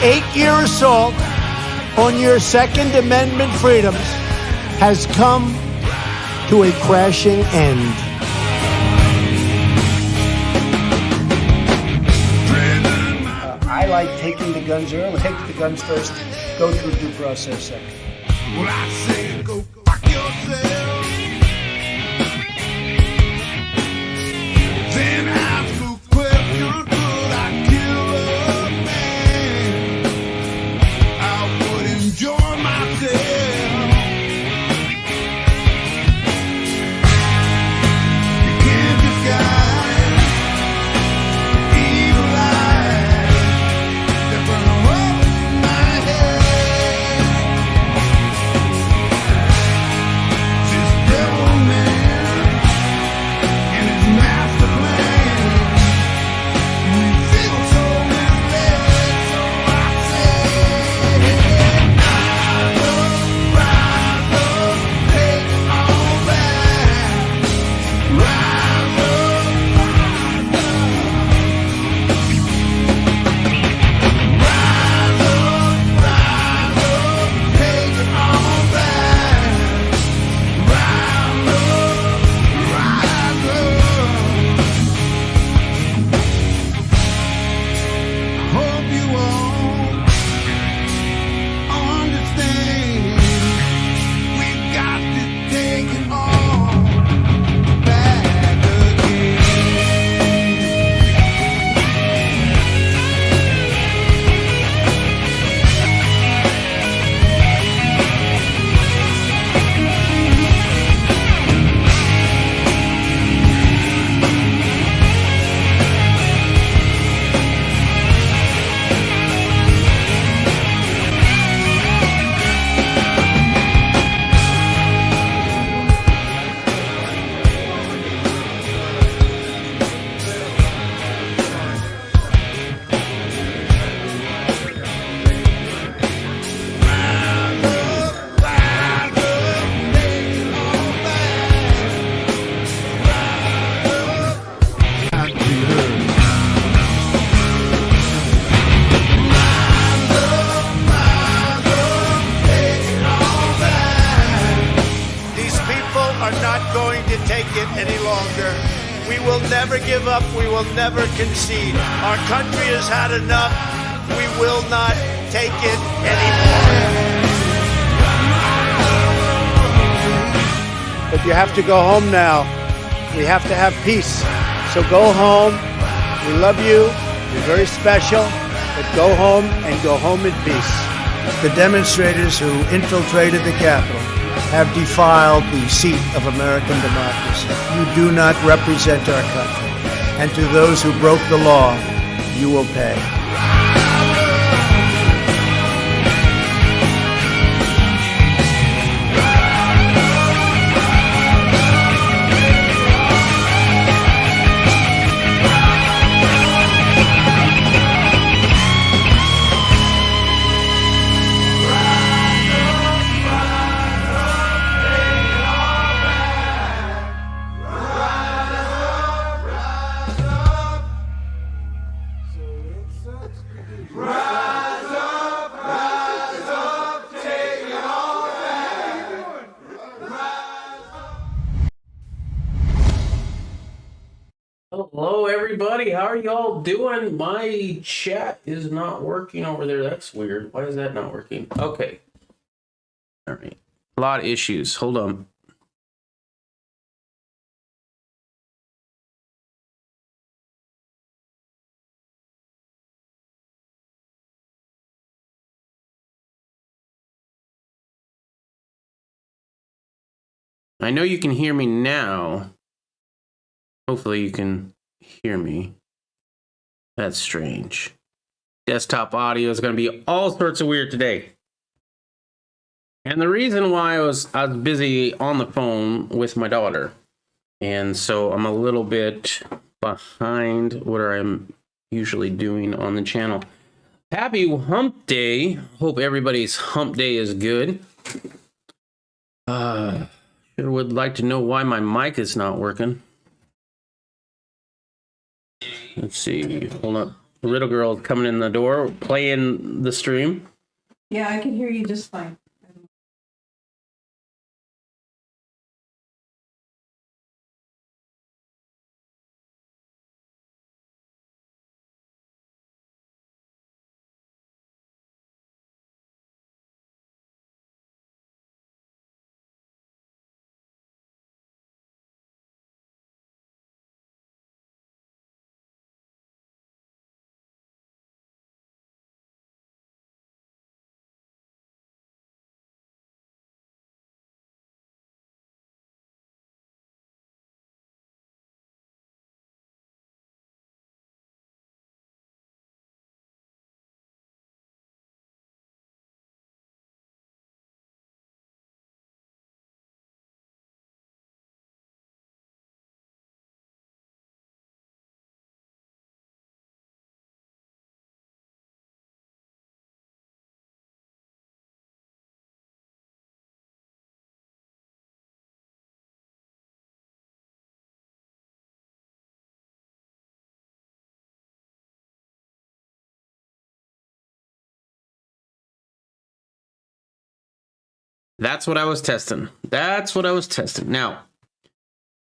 8-year assault on your Second Amendment freedoms has come to a crashing end. I like taking the guns early. Take the guns first, go through due process second. Well, I say go fuck yourself. Then ask a question, could I kill a man? I would enjoy myself. You can't disguise evil eyes that burn a hole in my head. This devil man and his master plan. We feel so misled, so I say, rise up, take it all back. Rise up, take it all back. Rise up. Hope you all understand. We got to take it all back again. These people are not going to take it any longer. We will never give up. We will never concede. Our country has had enough. We will not take it anymore. But you have to go home now. We have to have peace. So go home. We love you. You're very special. But go home and go home in peace. The demonstrators who infiltrated the Capitol have defiled the seat of American democracy. You do not represent our country. And to those who broke the law, you will pay. Hello, everybody. How are y'all doing? My chat is not working over there. That's weird. Why is that not working? Okay. All right. A lot of issues. Hold on. I know you can hear me now. Hopefully you can hear me. That's strange. Desktop audio is going to be all sorts of weird today. And the reason why I was busy on the phone with my daughter. And so I'm a little bit behind what I'm usually doing on the channel. Happy Hump Day. Hope everybody's Hump Day is good. Sure would like to know why my mic is not working. Let's see. Hold up. little girl coming in the door, playing the stream. Yeah, I can hear you just fine. That's what I was testing. That's what I was testing. Now,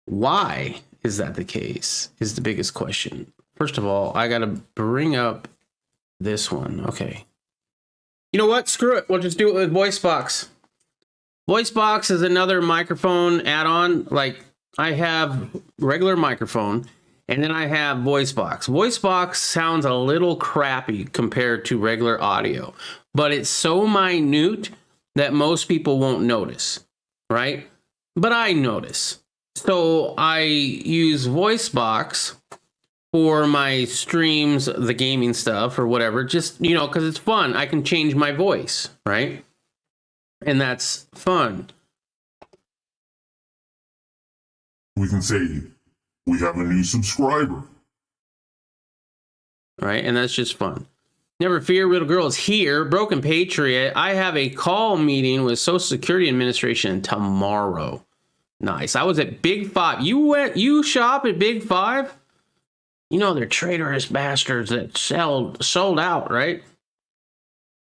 why is that the case is the biggest question. First of all, I got to bring up this one. Okay. You know what? Screw it. We'll just do it with VoiceBox. VoiceBox is another microphone add-on. Like, I have regular microphone, and then I have VoiceBox. VoiceBox sounds a little crappy compared to regular audio, but it's so minute that most people won't notice, right? But I notice. So I use VoiceBox for my streams, the gaming stuff or whatever, just, you know, because it's fun. I can change my voice, right? And that's fun. We can say, we have a new subscriber. Right? And that's just fun. Never fear, little girl is here. Broken Patriot. I have a call meeting with Social Security Administration tomorrow. Nice. I was at Big Five. You shop at Big Five? You know they're traitorous bastards that sold out, right?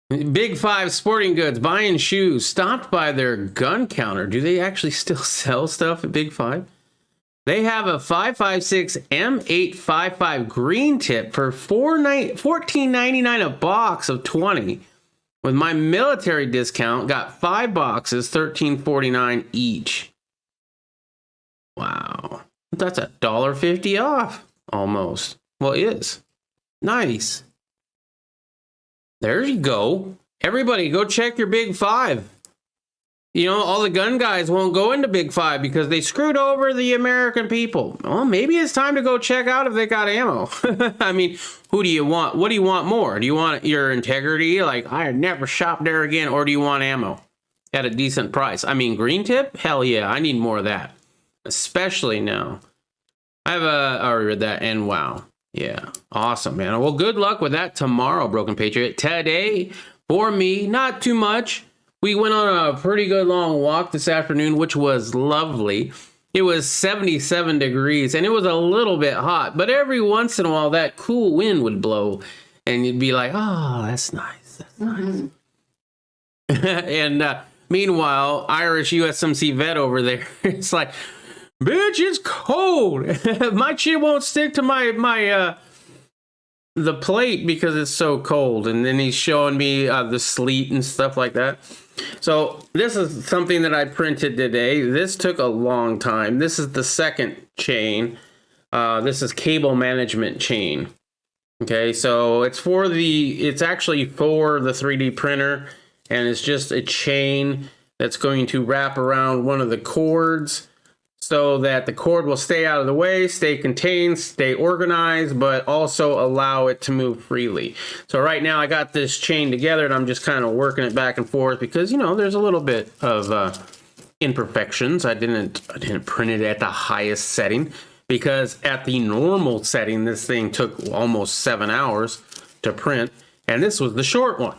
Big Five Sporting Goods, buying shoes, stopped by their gun counter. Do they actually still sell stuff at Big Five? They have a 5.56 M855 green tip for $14.99 a box of 20. With my military discount, got 5 boxes, $13.49 each. Wow. That's $1.50 off, almost. Well, it is. Nice. There you go. Everybody, go check your Big Five. You know, all the gun guys won't go into Big Five because they screwed over the American people. Well, maybe it's time to go check out if they got ammo. I mean, who do you want? What do you want more? Do you want your integrity? Like, I never shop there again. Or do you want ammo at a decent price? I mean, green tip? Hell yeah, I need more of that. Especially now. I already read that, and wow. Yeah, awesome, man. Well, good luck with that tomorrow, Broken Patriot. Today, for me, not too much. We went on a pretty good long walk this afternoon, which was lovely. It was 77 degrees, and it was a little bit hot. But every once in a while, that cool wind would blow, and you'd be like, oh, that's nice. That's nice. And meanwhile, Irish USMC vet over there, it's like, bitch, it's cold. My chin won't stick to my the plate because it's so cold. And then he's showing me the sleet and stuff like that. So this is something that I printed today. This took a long time. This is the second chain. This is cable management chain. Okay, so it's actually for the 3D printer, and it's just a chain that's going to wrap around one of the cords so that the cord will stay out of the way, stay contained, stay organized, but also allow it to move freely. So right now I got this chain together and I'm just kind of working it back and forth because, you know, there's a little bit of imperfections. I didn't print it at the highest setting because at the normal setting, this thing took almost 7 hours to print. And this was the short one.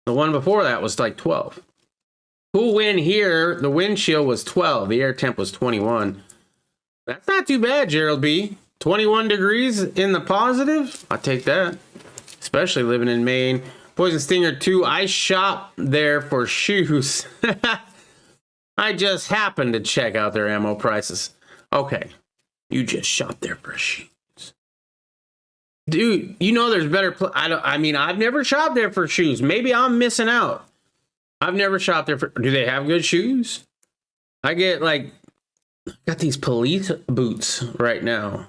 The one before that was like 12. Cool wind here. The wind chill was 12. The air temp was 21. That's not too bad, Gerald B. 21 degrees in the positive. I take that, especially living in Maine. Poison Stinger 2. I shop there for shoes. I just happened to check out their ammo prices. Okay, you just shop there for shoes. Dude, you know there's better. I mean, I've never shopped there for shoes. Maybe I'm missing out. I've never shopped there for. Do they have good shoes? I got these police boots right now.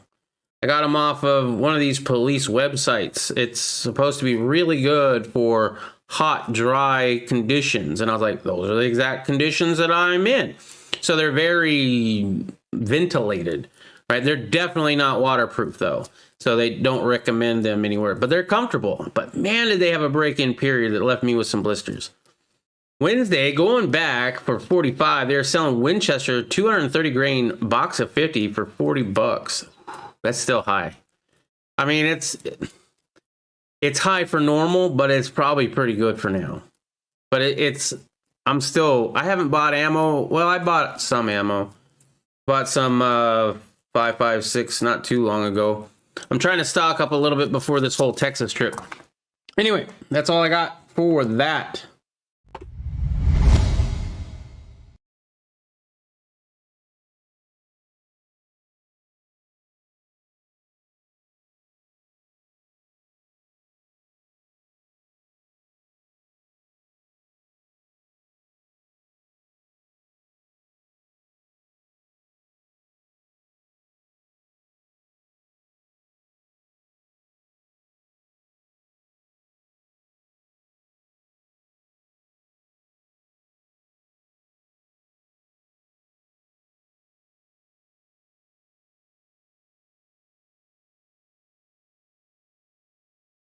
I got them off of one of these police websites. It's supposed to be really good for hot, dry conditions. And I was like, those are the exact conditions that I'm in. So they're very ventilated, right? They're definitely not waterproof though. So they don't recommend them anywhere, but they're comfortable. But man, did they have a break-in period that left me with some blisters. Wednesday, going back for 45, they're selling Winchester 230 grain box of 50 for $40. That's still high. I mean, it's high for normal, but it's probably pretty good for now. But I haven't bought ammo. Well, I bought some ammo. Bought some 5.56 not too long ago. I'm trying to stock up a little bit before this whole Texas trip. Anyway, that's all I got for that.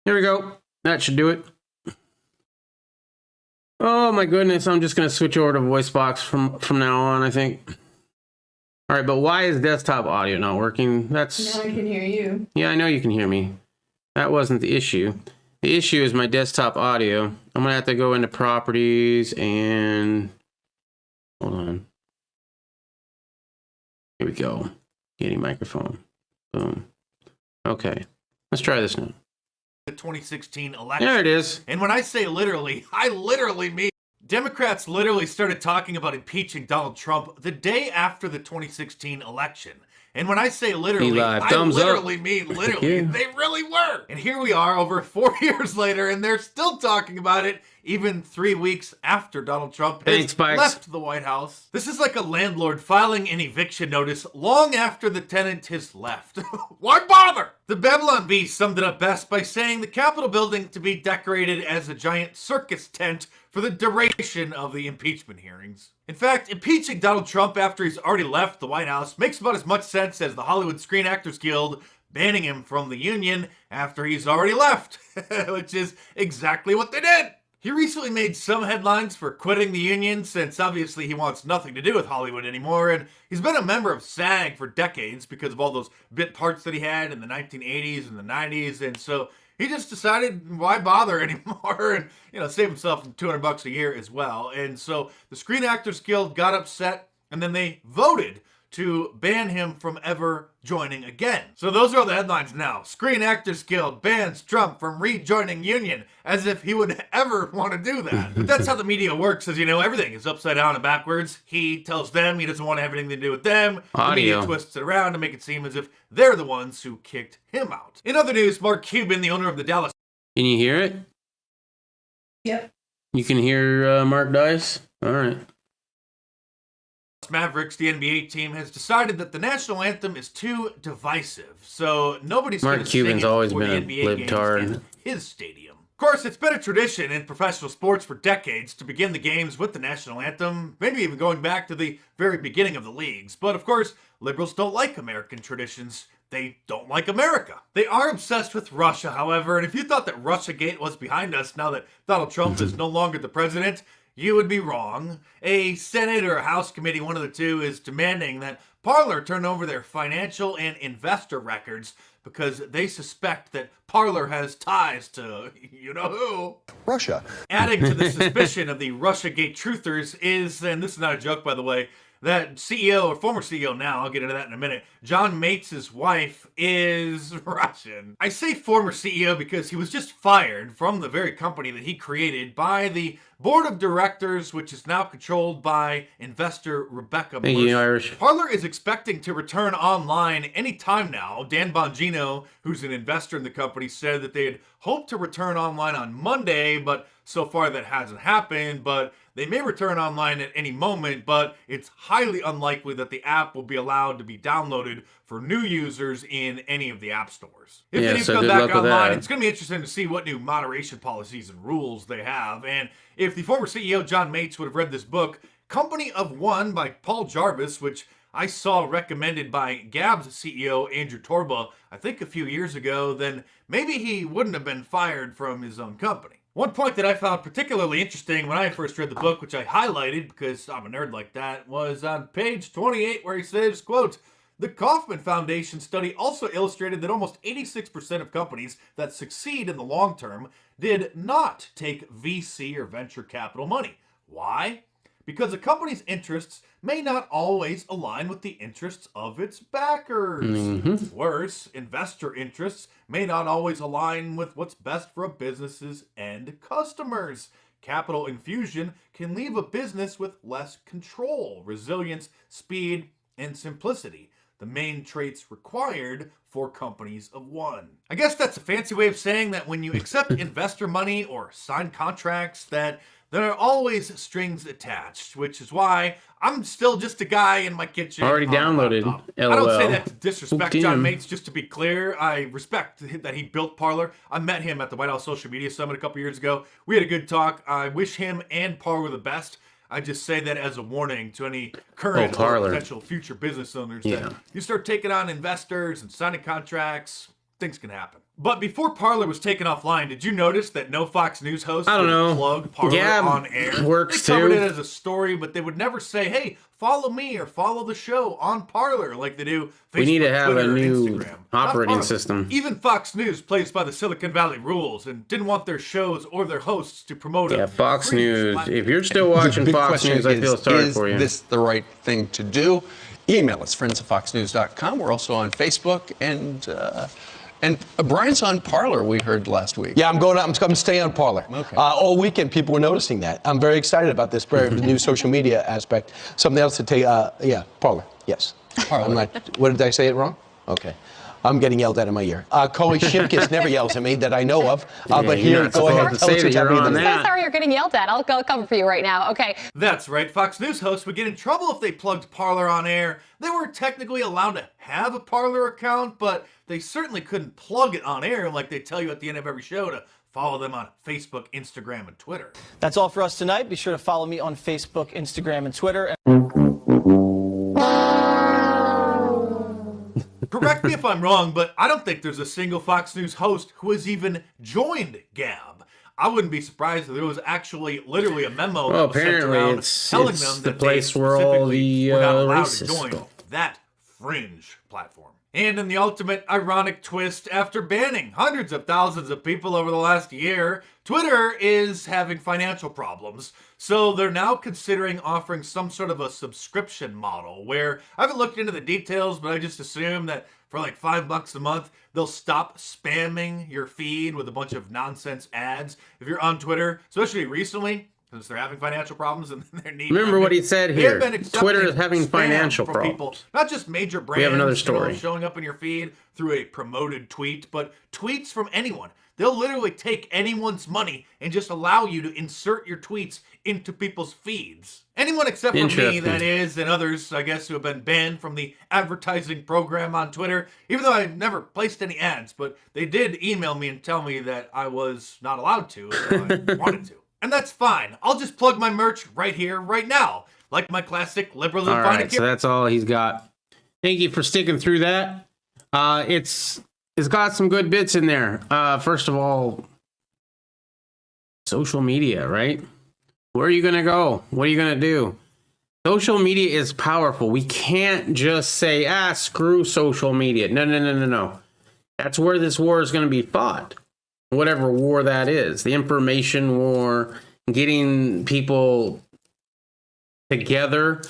Here we go. That should do it. Oh my goodness, I'm just going to switch over to voice box from now on, I think. All right, but why is desktop audio not working? Now I can hear you. Yeah, I know you can hear me. That wasn't the issue. The issue is my desktop audio. I'm going to have to go into properties and hold on. Here we go. Getting microphone. Boom. Okay. Let's try this now. The 2016 election. There it is. And when I say literally, I literally mean Democrats literally started talking about impeaching Donald Trump the day after the 2016 election. And when I say literally, I literally mean literally. They really were. And here we are over 4 years later, and they're still talking about it even 3 weeks after Donald Trump has left the White House. This is like a landlord filing an eviction notice long after the tenant has left. Why bother? The Babylon Bee summed it up best by saying the Capitol building to be decorated as a giant circus tent for the duration of the impeachment hearings. In fact, impeaching Donald Trump after he's already left the White House makes about as much sense as the Hollywood Screen Actors Guild banning him from the union after he's already left, which is exactly what they did. He recently made some headlines for quitting the union since obviously he wants nothing to do with Hollywood anymore, and he's been a member of SAG for decades because of all those bit parts that he had in the 1980s and the 90s, and so he just decided why bother anymore and, save himself $200 a year as well. And so the Screen Actors Guild got upset and then they voted to ban him from ever joining again. So those are all the headlines now. Screen Actors Guild bans Trump from rejoining union, as if he would ever want to do that. But that's how the media works, as you know, everything is upside down and backwards. He tells them he doesn't want to have anything to do with them. The media twists it around to make it seem as if they're the ones who kicked him out. In other news, Mark Cuban, the owner of the Dallas... Can you hear it? Yep. You can hear Mark Dice? All right. Mavericks, the NBA team, has decided that the national anthem is too divisive, so nobody's going to sing it always before been the a NBA games in his stadium. Of course, it's been a tradition in professional sports for decades to begin the games with the national anthem, maybe even going back to the very beginning of the leagues. But of course, liberals don't like American traditions. They don't like America. They are obsessed with Russia, however, and if you thought that Russiagate was behind us now that Donald Trump is no longer the president, you would be wrong. A Senate or a House committee, one of the two, is demanding that Parler turn over their financial and investor records because they suspect that Parler has ties to you-know-who. Russia. Adding to the suspicion of the Russiagate truthers is, and this is not a joke by the way, that CEO, or former CEO now, I'll get into that in a minute, John Mates' wife is Russian. I say former CEO because he was just fired from the very company that he created by the board of directors, which is now controlled by investor Rebecca Bush. Thank you, Irish. Parler is expecting to return online anytime now. Dan Bongino, who's an investor in the company, said that they had hoped to return online on Monday, but so far that hasn't happened. But they may return online at any moment, but it's highly unlikely that the app will be allowed to be downloaded for new users in any of the app stores. If they do come back online, it's going to be interesting to see what new moderation policies and rules they have. And if the former CEO, John Mates, would have read this book, Company of One by Paul Jarvis, which I saw recommended by Gab's CEO, Andrew Torba, I think a few years ago, then maybe he wouldn't have been fired from his own company. One point that I found particularly interesting when I first read the book, which I highlighted because I'm a nerd like that, was on page 28 where he says, quote, "The Kauffman Foundation study also illustrated that almost 86% of companies that succeed in the long term did not take VC or venture capital money. Why? Because a company's interests may not always align with the interests of its backers. Worse, investor interests may not always align with what's best for a business's end customers. Capital infusion can leave a business with less control, resilience, speed, and simplicity, the main traits required for companies of one." I guess that's a fancy way of saying that when you accept investor money or sign contracts, that there are always strings attached, which is why I'm still just a guy in my kitchen. Already downloaded. I don't say that to disrespect John Mates, just to be clear. I respect that he built Parler. I met him at the White House Social Media Summit a couple years ago. We had a good talk. I wish him and Parler the best. I just say that as a warning to any current or potential future business owners that you start taking on investors and signing contracts, things can happen. But before Parler was taken offline, did you notice that no Fox News host would plug Parler on air? Works they covered it as a story, but they would never say, "Hey, follow me or follow the show on Parler," like they do Facebook, we need to have Twitter, a new Instagram. operating system. Even Fox News plays by the Silicon Valley rules and didn't want their shows or their hosts to promote it. Yeah, Fox News. If you're still watching Fox News, I feel sorry for you. Is this the right thing to do? Email us, friends@foxnews.com. We're also on Facebook, and Brian's on Parler, we heard last week. Yeah, I'm going to stay on Parler. Okay. All weekend, people were noticing that. I'm very excited about this new social media aspect. Something else to take, Parler, yes. Parler. What did I say it wrong? Okay. I'm getting yelled at in my ear. Chloe Shimkus never yells at me that I know of. But here, go ahead. Say that you're on that. I'm so sorry you're getting yelled at. I'll cover for you right now. Okay. That's right. Fox News hosts would get in trouble if they plugged Parler on air. They weren't technically allowed to have a Parler account, but they certainly couldn't plug it on air like they tell you at the end of every show to follow them on Facebook, Instagram, and Twitter. That's all for us tonight. Be sure to follow me on Facebook, Instagram, and Twitter. Correct me if I'm wrong, but I don't think there's a single Fox News host who has even joined Gab. I wouldn't be surprised if there was actually literally a memo that was sent around telling them that they specifically were not allowed to join that fringe platform. And in the ultimate ironic twist, after banning hundreds of thousands of people over the last year, Twitter is having financial problems. So they're now considering offering some sort of a subscription model where I haven't looked into the details, but I just assume that for like $5 a month, they'll stop spamming your feed with a bunch of nonsense ads. If you're on Twitter, especially recently, because they're having financial problems and their need. Remember what he said here. Twitter is having financial problems. People, not just major brands. We have another story showing up in your feed through a promoted tweet, but tweets from anyone. They'll literally take anyone's money and just allow you to insert your tweets into people's feeds. Anyone except for me, that is, and others, I guess, who have been banned from the advertising program on Twitter, even though I've never placed any ads, but they did email me and tell me that I was not allowed to, so I wanted to. And that's fine. I'll just plug my merch right here, right now, like my classic liberalism. All right, so that's all he's got. Thank you for sticking through that. It's got some good bits in there. First of all, social media, right? Where are you going to go? What are you going to do? Social media is powerful. We can't just say, screw social media. No. That's where this war is going to be fought. Whatever war that is. The information war, getting people together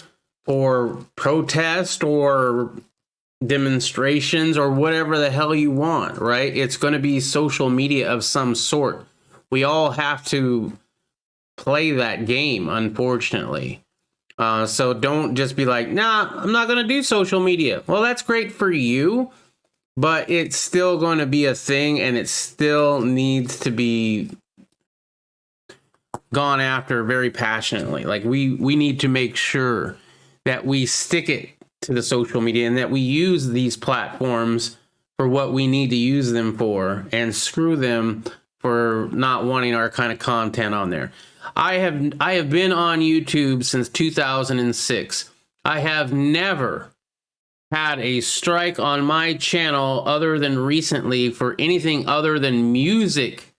or protest or demonstrations or whatever the hell you want, right? It's going to be social media of some sort. We all have to play that game, unfortunately. So don't just be like, nah, I'm not going to do social media. Well, that's great for you, but it's still going to be a thing, and it still needs to be gone after very passionately. Like we need to make sure that we stick it to the social media and that we use these platforms for what we need to use them for, and screw them for not wanting our kind of content on there. I have been on YouTube since 2006. I have never had a strike on my channel other than recently for anything other than music.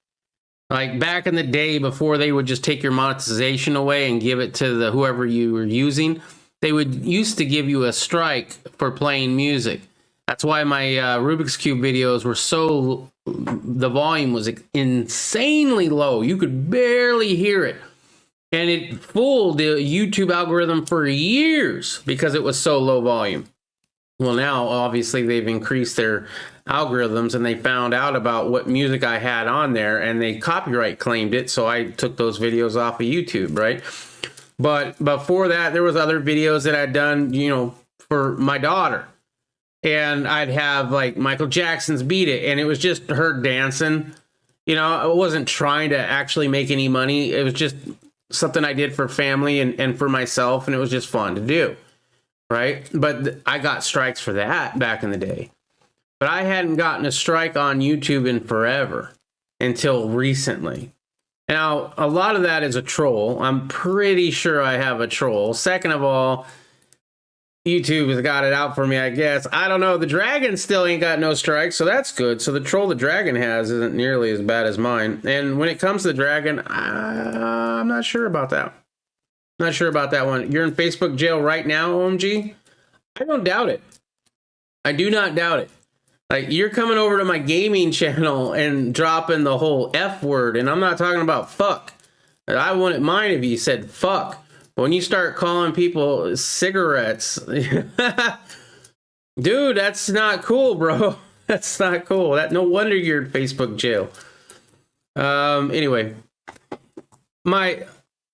Like back in the day, before they would just take your monetization away and give it to the whoever you were using, they would used to give you a strike for playing music. That's why my Rubik's Cube videos were so, the volume was insanely low. You could barely hear it. And it fooled the YouTube algorithm for years because it was so low volume. Well, now, obviously, they've increased their algorithms, and they found out about what music I had on there, and they copyright claimed it, so I took those videos off of YouTube, right? But before that, there was other videos that I'd done, you know, for my daughter. And I'd have, like, Michael Jackson's Beat It, and it was just her dancing. You know, I wasn't trying to actually make any money. It was just something I did for family and for myself, and it was just fun to do. Right? But I got strikes for that back in the day. But I hadn't gotten a strike on YouTube in forever until recently. Now, a lot of that is a troll. I'm pretty sure I have a troll. Second of all, YouTube has got it out for me, I guess. I don't know. The dragon still ain't got no strikes, so that's good. So the troll the dragon has isn't nearly as bad as mine. And when it comes to the dragon, I'm not sure about that. Not sure about that one. You're in Facebook jail right now, OMG? I don't doubt it. I do not doubt it. Like, you're coming over to my gaming channel and dropping the whole F word, and I'm not talking about fuck. I wouldn't mind if you said fuck. But when you start calling people cigarettes, dude, that's not cool, bro. That's not cool. No wonder you're in Facebook jail. Anyway, my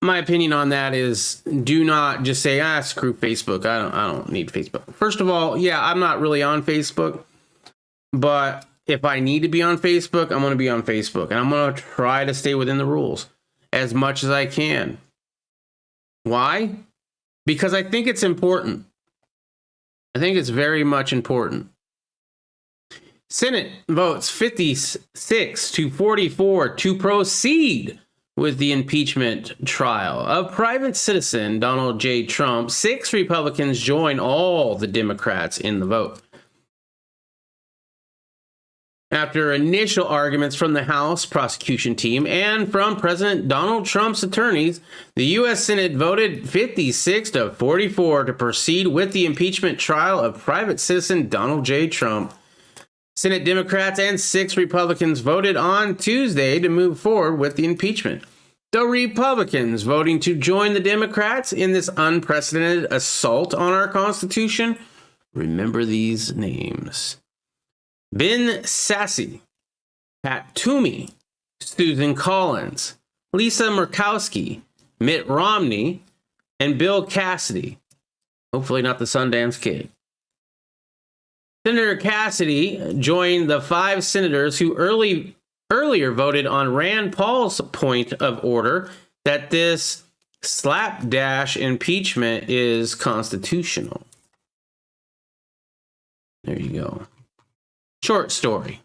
opinion on that is, do not just say, screw Facebook. I don't need Facebook. First of all, yeah, I'm not really on Facebook, but if I need to be on Facebook, I'm going to be on Facebook, and I'm going to try to stay within the rules as much as I can. Why? Because I think it's important. I think it's very much important. Senate votes 56 to 44 to proceed with the impeachment trial of private citizen Donald J. Trump. 6 Republicans join all the Democrats in the vote. After initial arguments from the House prosecution team and from President Donald Trump's attorneys, the U.S. Senate voted 56 to 44 to proceed with the impeachment trial of private citizen Donald J. Trump. Senate Democrats and 6 Republicans voted on Tuesday to move forward with the impeachment. The Republicans voting to join the Democrats in this unprecedented assault on our Constitution. Remember these names: Ben Sasse, Pat Toomey, Susan Collins, Lisa Murkowski, Mitt Romney, and Bill Cassidy. Hopefully not the Sundance Kid. Senator Cassidy joined the 5 senators who earlier voted on Rand Paul's point of order that this slapdash impeachment is constitutional. There you go. Short story,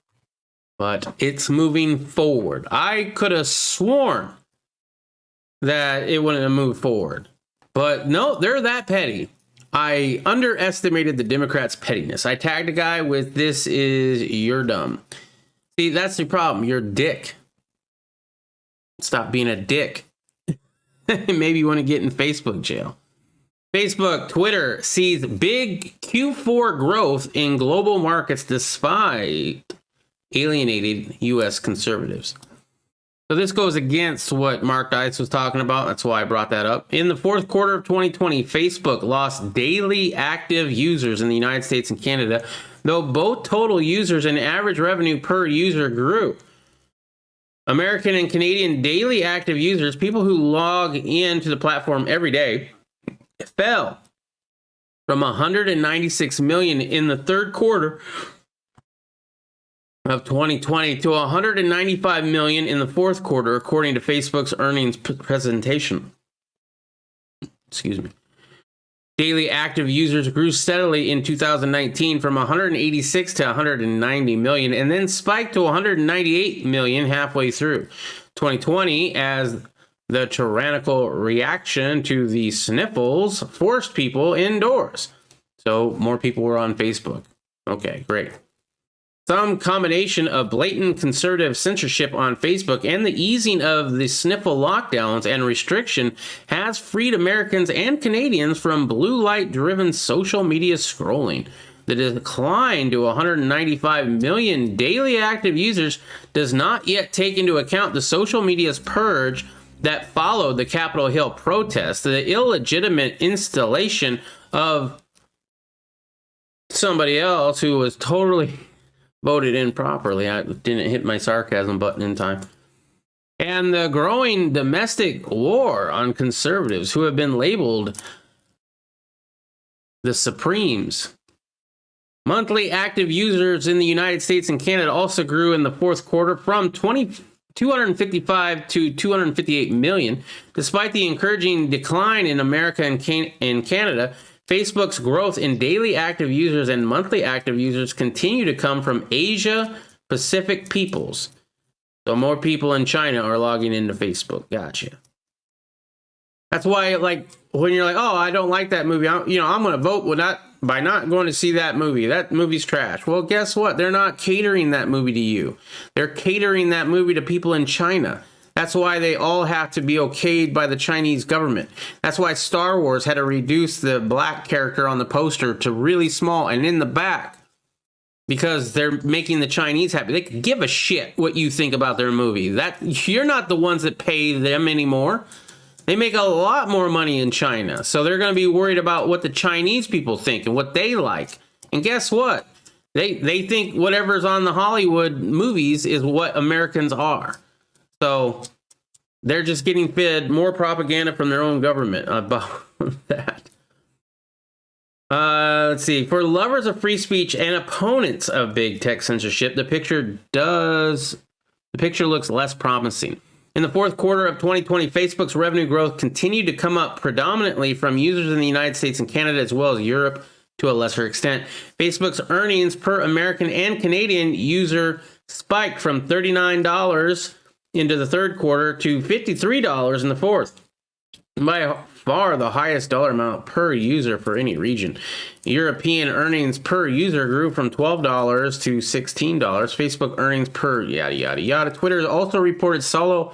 but it's moving forward. I could have sworn that it wouldn't have moved forward, but no, they're that petty. I underestimated the Democrats' pettiness. I tagged a guy with, "This is, you're dumb." See, that's the problem. You're a dick. Stop being a dick. Maybe you want to get in Facebook jail. Facebook, Twitter sees big Q4 growth in global markets despite alienated U.S. conservatives. So this goes against what Mark Dice was talking about. That's why I brought that up. In the fourth quarter of 2020, Facebook lost daily active users in the United States and Canada, though both total users and average revenue per user grew. American and Canadian daily active users, people who log into the platform every day, fell from 196 million in the third quarter of 2020 to 195 million in the fourth quarter, according to Facebook's earnings presentation. Excuse me. Daily active users grew steadily in 2019 from 186 to 190 million and then spiked to 198 million halfway through 2020 as the tyrannical reaction to the sniffles forced people indoors. So more people were on Facebook. Okay, great. Some combination of blatant conservative censorship on Facebook and the easing of the sniffle lockdowns and restriction has freed Americans and Canadians from blue light-driven social media scrolling. The decline to 195 million daily active users does not yet take into account the social media's purge that followed the Capitol Hill protests, the illegitimate installation of somebody else who was totally voted in properly. I didn't hit my sarcasm button in time. And the growing domestic war on conservatives who have been labeled the Supremes. Monthly active users in the United States and Canada also grew in the fourth quarter from 255 to 258 million. Despite the encouraging decline in America and Canada, Facebook's growth in daily active users and monthly active users continue to come from Asia Pacific peoples. So more people in China are logging into Facebook. Gotcha. That's why, like, when you're like, oh, I don't like that movie, I'm going to vote by not going to see that movie. That movie's trash. Well, guess what? They're not catering that movie to you. They're catering that movie to people in China. That's why they all have to be okayed by the Chinese government. That's why Star Wars had to reduce the black character on the poster to really small and in the back. Because they're making the Chinese happy. They could give a shit what you think about their movie. You're not the ones that pay them anymore. They make a lot more money in China. So they're going to be worried about what the Chinese people think and what they like. And guess what? They think whatever's on the Hollywood movies is what Americans are. So they're just getting fed more propaganda from their own government about that. Let's see. For lovers of free speech and opponents of big tech censorship, the picture looks less promising. In the fourth quarter of 2020, Facebook's revenue growth continued to come up predominantly from users in the United States and Canada, as well as Europe to a lesser extent. Facebook's earnings per American and Canadian user spiked from $39 into the third quarter to $53 in the fourth. By far the highest dollar amount per user for any region. European earnings per user grew from $12 to $16. Facebook earnings per yada yada yada. Twitter also reported solid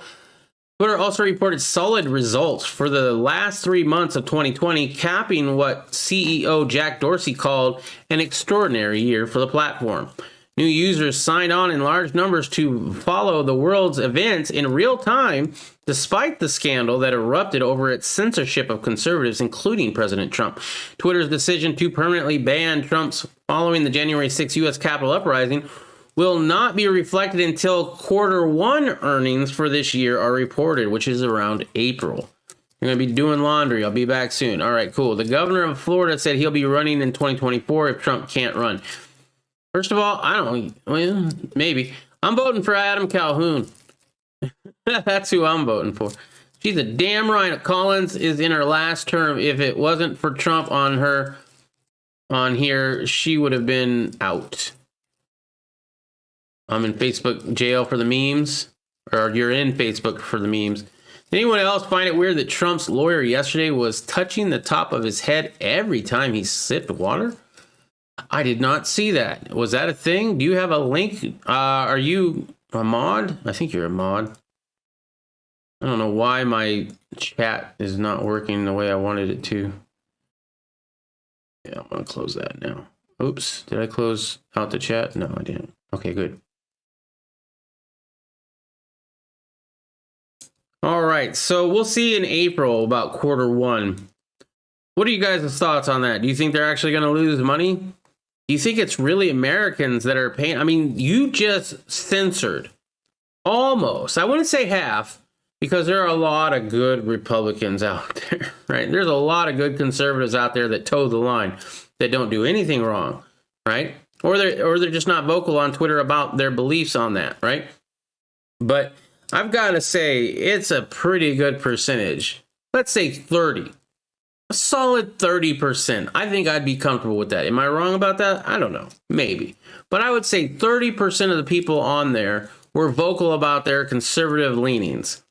results for the last 3 months of 2020, capping what CEO Jack Dorsey called an extraordinary year for the platform. New users signed on in large numbers to follow the world's events in real time, despite the scandal that erupted over its censorship of conservatives, including President Trump. Twitter's decision to permanently ban Trump's following the January 6th U.S. Capitol uprising will not be reflected until quarter one earnings for this year are reported, which is around April. I'm going to be doing laundry. I'll be back soon. All right, cool. The governor of Florida said he'll be running in 2024 if Trump can't run. First of all, maybe. I'm voting for Adam Calhoun. That's who I'm voting for. She's a damn right. Collins is in her last term. If it wasn't for Trump on here, she would have been out. I'm in Facebook jail for the memes. Or you're in Facebook for the memes. Anyone else find it weird that Trump's lawyer yesterday was touching the top of his head every time he sipped water? I did not see that. Was that a thing? Do you have a link? Are you a mod? I think you're a mod. I don't know why my chat is not working the way I wanted it to. Yeah, I'm going to close that now. Oops. Did I close out the chat? No, I didn't. Okay, good. All right, so we'll see in April about Q1. What are you guys' thoughts on that? Do you think they're actually going to lose money? Do you think it's really Americans that are paying? I mean, you just censored almost, I wouldn't say half, because there are a lot of good Republicans out there, right? There's a lot of good conservatives out there that toe the line, that don't do anything wrong, right? Or they're just not vocal on Twitter about their beliefs on that, right? But I've got to say, it's a pretty good percentage. Let's say 30. A solid 30%. I think I'd be comfortable with that. Am I wrong about that? I don't know. Maybe. But I would say 30% of the people on there were vocal about their conservative leanings,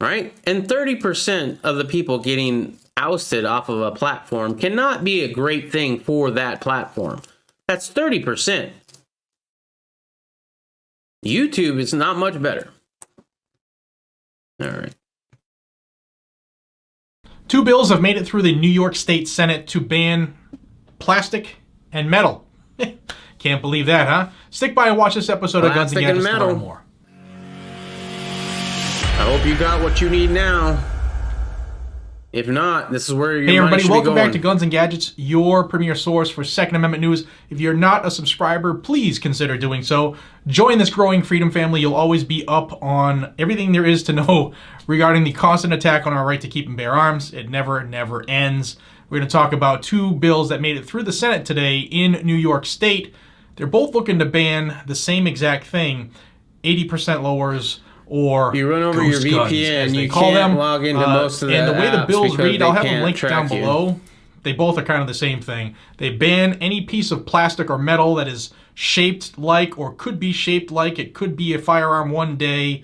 right? And 30% of the people getting ousted off of a platform cannot be a great thing for that platform. That's 30%. YouTube is not much better. All right. 2 bills have made it through the New York State Senate to ban plastic and metal. Can't believe that, huh? Stick by and watch this episode of Guns and Gadgets to learn more. I hope you got what you need now. If not, this is where your Hey everybody, welcome back going. to Guns and Gadgets, your premier source for Second Amendment news. If you're not a subscriber, please consider doing so. Join this growing freedom family. You'll always be up on everything there is to know regarding the constant attack on our right to keep and bear arms. It never ends. We're going to talk about 2 bills that made it through the Senate today in New York State. They're both looking to ban the same exact thing, 80% lowers, or you run over your VPN, you call can't them. log into most of the and the way the bills read, I'll have them linked down you. below. They both are kind of the same thing. They ban any piece of plastic or metal that is shaped like or could be shaped like it could be a firearm one day.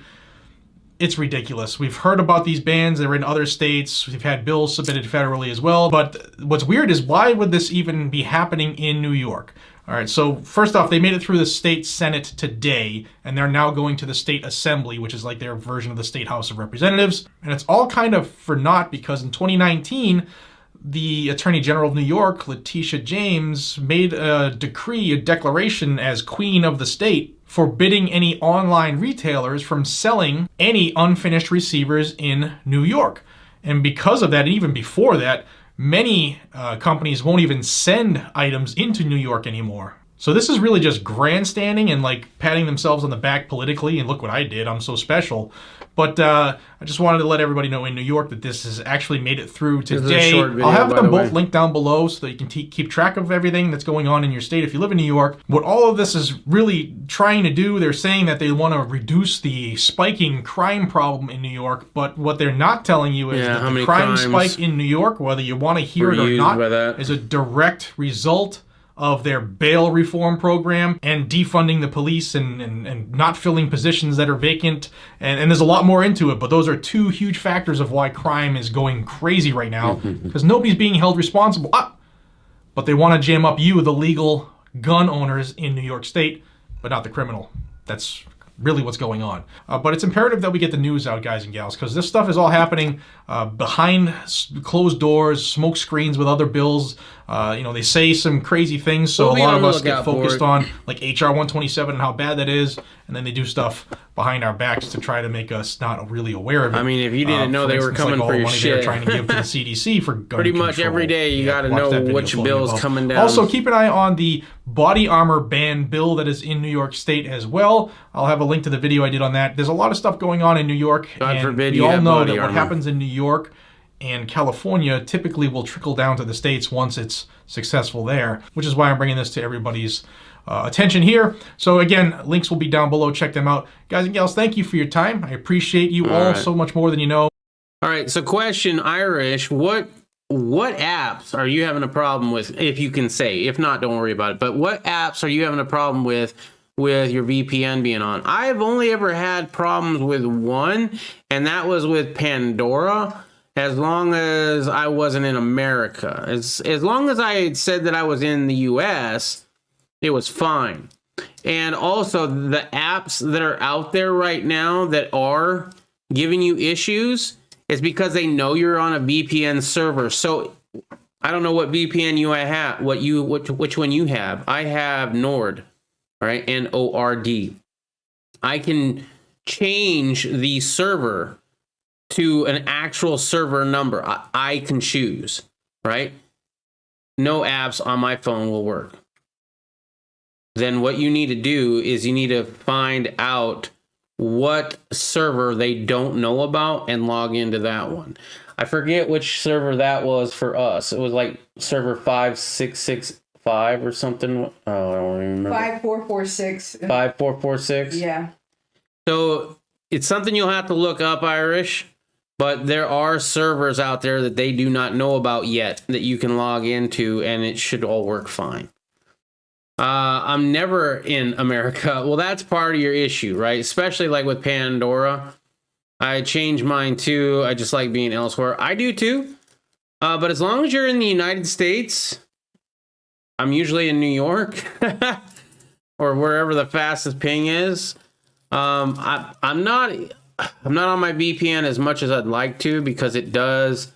It's ridiculous. We've heard about these bans. They're in other states. We've had bills submitted federally as well. But what's weird is, why would this even be happening in New York? All right, so first off, they made it through the state Senate today, and they're now going to the state assembly, which is like their version of the state House of Representatives. And it's all kind of for naught, because in 2019, the Attorney General of New York, Letitia James, made a decree, a declaration as Queen of the state, forbidding any online retailers from selling any unfinished receivers in New York. And because of that, and even before that, many companies won't even send items into New York anymore. So this is really just grandstanding and like patting themselves on the back politically, and look what I did, I'm so special. But I just wanted to let everybody know in New York that this has actually made it through today. I'll have them both linked down below so that you can keep track of everything that's going on in your state if you live in New York. What all of this is really trying to do, they're saying that they want to reduce the spiking crime problem in New York, but what they're not telling you is that the crime spike in New York, whether you want to hear it or not, is a direct result of their bail reform program and defunding the police and not filling positions that are vacant. And there's a lot more into it, but those are 2 huge factors of why crime is going crazy right now, because nobody's being held responsible. But they want to jam up you, the legal gun owners in New York State, but not the criminal. That's really what's going on. But it's imperative that we get the news out, guys and gals, because this stuff is all happening behind closed doors, smoke screens with other bills. They say some crazy things, so a lot of us get focused on like HR 127 and how bad that is, and then they do stuff behind our backs to try to make us not really aware of it. I mean, if you didn't know they were coming for your shit, they're trying to give to the CDC for gun pretty much control. every day you got to know which bill's coming down. Also, keep an eye on the body armor ban bill that is in New York State as well. I'll have a link to the video I did on that. There's a lot of stuff going on in New York. God forbid we all know that what happens in New York and California typically will trickle down to the states once it's successful there, which is why I'm bringing this to everybody's attention here. So again, links will be down below. Check them out. Guys and gals, thank you for your time. I appreciate you all so much more than you know. All right, so question, Irish, what apps are you having a problem with, if you can say? If not, don't worry about it. But what apps are you having a problem with your VPN being on? I've only ever had problems with one, and that was with Pandora. As long as I wasn't in America. As long as I had said that I was in the US, it was fine. And also, the apps that are out there right now that are giving you issues is because they know you're on a VPN server. So I don't know what VPN you have, which one you have. I have Nord, all right, Nord. I can change the server to an actual server number. I can choose, right? No apps on my phone will work. Then what you need to do is you need to find out what server they don't know about and log into that one. I forget which server that was for us. It was like server 5665 or something. Oh, I don't remember. 5446. 5446? Yeah. So it's something you'll have to look up, Irish, but there are servers out there that they do not know about yet that you can log into, and it should all work fine. I'm never in America. Well, that's part of your issue, right? Especially like with Pandora. I changed mine too. I just like being elsewhere. I do too. But as long as you're in the United States, I'm usually in New York or wherever the fastest ping is. I'm not on my VPN as much as I'd like to because it does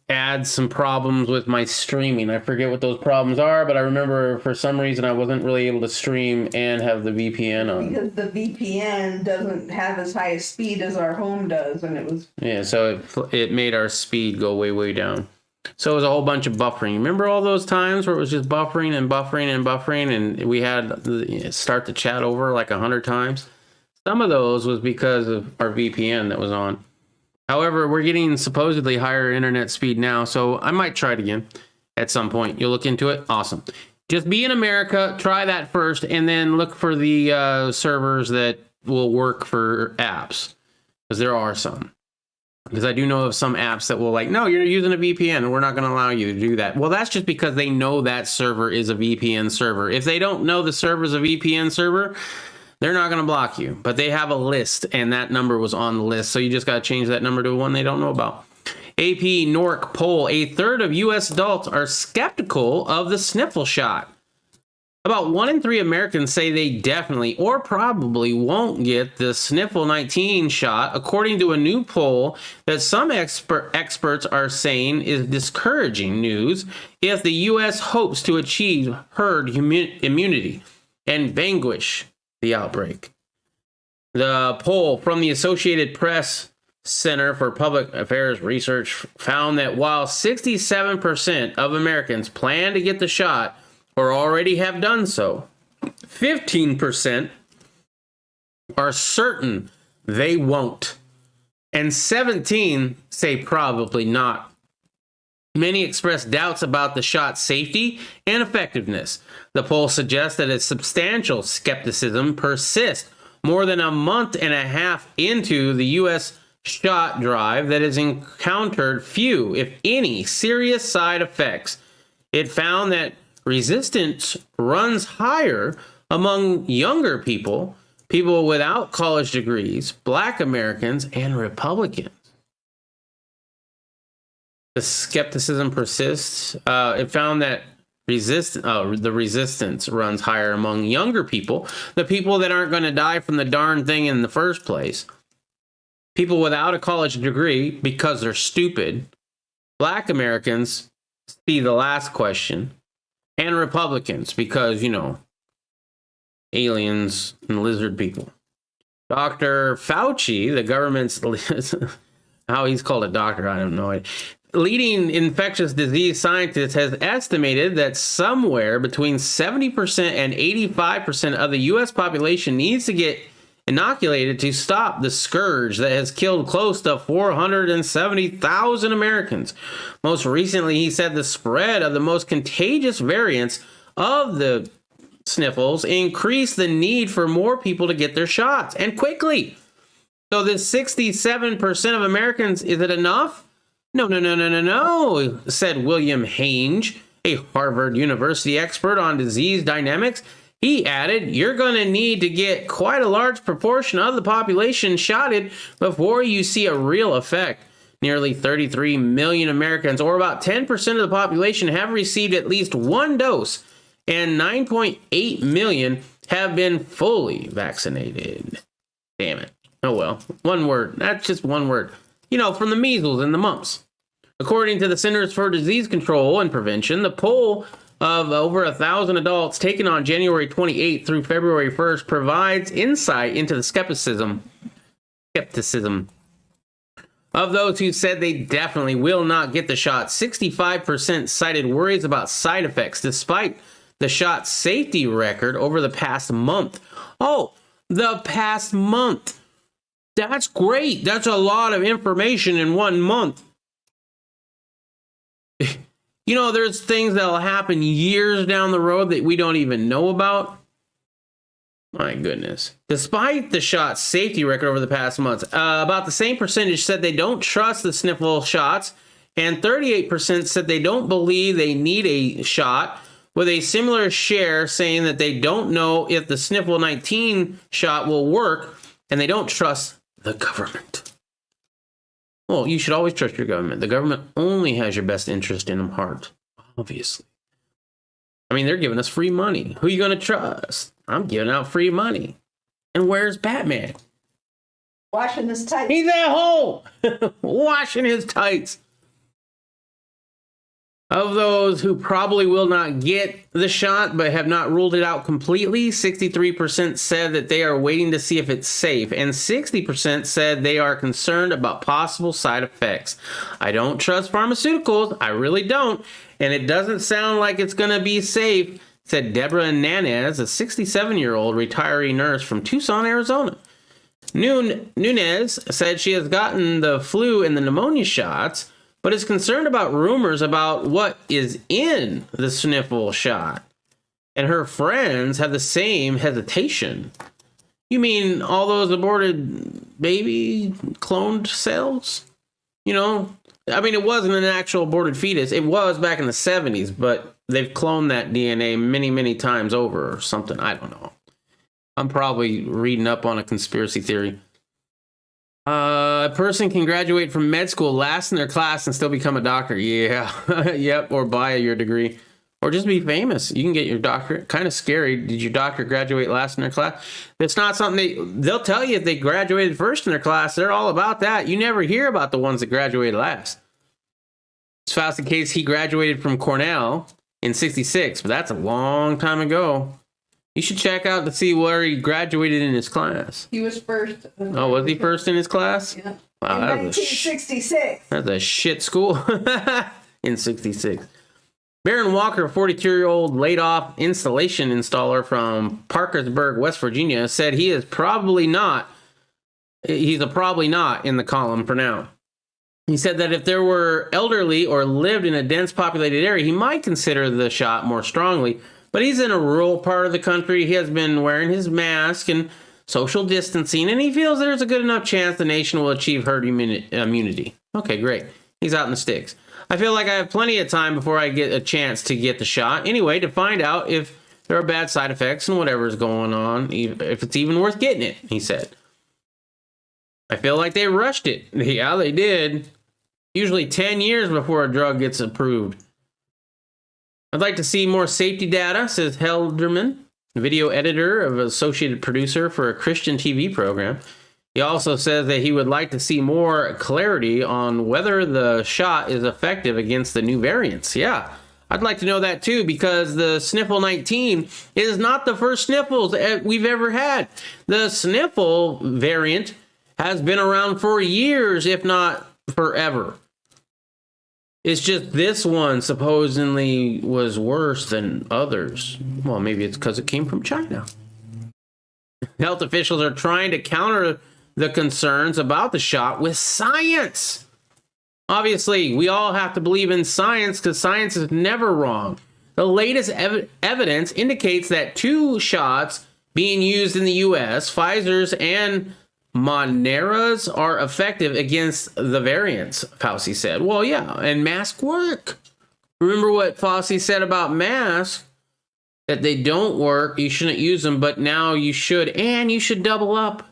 add some problems with my streaming. I forget what those problems are, but I remember for some reason I wasn't really able to stream and have the VPN on. Because the VPN doesn't have as high a speed as our home does, and it was... Yeah, so it made our speed go way, way down. So it was a whole bunch of buffering. Remember all those times where it was just buffering and buffering and buffering, and we had to start the chat over like 100 times? Some of those was because of our VPN that was on. However, we're getting supposedly higher internet speed now, so I might try it again at some point. You'll look into it? Awesome. Just be in America, try that first, and then look for the servers that will work for apps, because there are some. Because I do know of some apps that will like, no, you're using a VPN, and we're not going to allow you to do that. Well, that's just because they know that server is a VPN server. If they don't know the server is a VPN server, they're not going to block you, but they have a list, and that number was on the list, so you just got to change that number to one they don't know about. AP NORC poll, a third of U.S. adults are skeptical of the sniffle shot. About 1 in 3 Americans say they definitely or probably won't get the sniffle 19 shot, according to a new poll that some experts are saying is discouraging news if the U.S. hopes to achieve herd immunity and vanquish the outbreak. The poll from the Associated Press Center for Public Affairs Research found that while 67% of Americans plan to get the shot or already have done so, 15% are certain they won't, and 17% say probably not. Many express doubts about the shot's safety and effectiveness. The poll suggests that a substantial skepticism persists more than a month and a half into the U.S. shot drive that has encountered few, if any, serious side effects. It found that resistance runs higher among younger people, people without college degrees, Black Americans, and Republicans. The skepticism persists. It found that the resistance runs higher among younger people, the people that aren't going to die from the darn thing in the first place, people without a college degree because they're stupid, Black Americans see the last question, and Republicans because, you know, aliens and lizard people. Dr. Fauci, the government's, how he's called a doctor, I don't know. Leading infectious disease scientist has estimated that somewhere between 70% and 85% of the U.S. population needs to get inoculated to stop the scourge that has killed close to 470,000 Americans. Most recently, he said the spread of the most contagious variants of the sniffles increased the need for more people to get their shots, and quickly. So this 67% of Americans, is it enough? No, said William Hange, a Harvard University expert on disease dynamics. He added, you're going to need to get quite a large proportion of the population shotted before you see a real effect. Nearly 33 million Americans, or about 10% of the population, have received at least one dose, and 9.8 million have been fully vaccinated. Damn it. Oh well, one word. That's just one word. You know, from the measles and the mumps. According to the Centers for Disease Control and Prevention, the poll of over 1,000 adults taken on January 28th through February 1st provides insight into the skepticism Of those who said they definitely will not get the shot, 65% cited worries about side effects despite the shot safety record over the past month. Oh, the past month. That's great. That's a lot of information in 1 month. You know, there's things that'll happen years down the road that we don't even know about. My goodness. Despite the shot safety record over the past months, about the same percentage said they don't trust the sniffle shots, and 38% said they don't believe they need a shot, with a similar share saying that they don't know if the sniffle 19 shot will work, and they don't trust the government. Well, you should always trust your government. The government only has your best interest in heart, obviously. I mean, they're giving us free money. Who are you going to trust? I'm giving out free money. And where's Batman? Washing his tights. He's at home, washing his tights. Of those who probably will not get the shot but have not ruled it out completely, 63% said that they are waiting to see if it's safe, and 60% said they are concerned about possible side effects. I don't trust pharmaceuticals. I really don't. And it doesn't sound like it's going to be safe, said Deborah Nanez, a 67-year-old retiree nurse from Tucson, Arizona. Nunez said she has gotten the flu and the pneumonia shots, but is concerned about rumors about what is in the sniffle shot. And her friends have the same hesitation. You mean all those aborted baby cloned cells? You know, I mean, it wasn't an actual aborted fetus. It was back in the 70s, but they've cloned that DNA many, many times over or something. I don't know. I'm probably reading up on a conspiracy theory. A person can graduate from med school last in their class and still become a doctor. Yeah. Yep. Or buy your degree. Or just be famous. You can get your doctorate. Kind of scary. Did your doctor graduate last in their class? It's not something they'll tell you if they graduated first in their class. They're all about that. You never hear about the ones that graduated last. It's Fauci case. He graduated from Cornell in 66, but that's a long time ago. You should check out to see where he graduated in his class. He was first. Oh, was he first in his class? Yeah. Wow, in 1966. That's a shit school. In 66. Baron Walker, 42-year-old laid-off installation installer from Parkersburg, West Virginia, said he is probably not. He's a probably not in the column for now. He said that if there were elderly or lived in a dense populated area, he might consider the shot more strongly. But he's in a rural part of the country. He has been wearing his mask and social distancing, and he feels there's a good enough chance the nation will achieve herd immunity. Okay, great. He's out in the sticks. I feel like I have plenty of time before I get a chance to get the shot. Anyway, to find out if there are bad side effects and whatever's going on, if it's even worth getting it, he said. I feel like they rushed it. Yeah, they did. Usually 10 years before a drug gets approved. I'd like to see more safety data, says Helderman, video editor of associated producer for a Christian TV program. He also says that he would like to see more clarity on whether the shot is effective against the new variants. Yeah, I'd like to know that too, because the sniffle 19 is not the first sniffles we've ever had. The sniffle variant has been around for years, if not forever. It's just this one supposedly was worse than others. Well, maybe it's because it came from China. Health officials are trying to counter the concerns about the shot with science. Obviously, we all have to believe in science because science is never wrong. The latest evidence indicates that 2 shots being used in the U.S., Pfizer's and Moderna's, are effective against the variants, Fauci said. Well, yeah, and masks work. Remember what Fauci said about masks? That they don't work, you shouldn't use them, but now you should, and you should double up.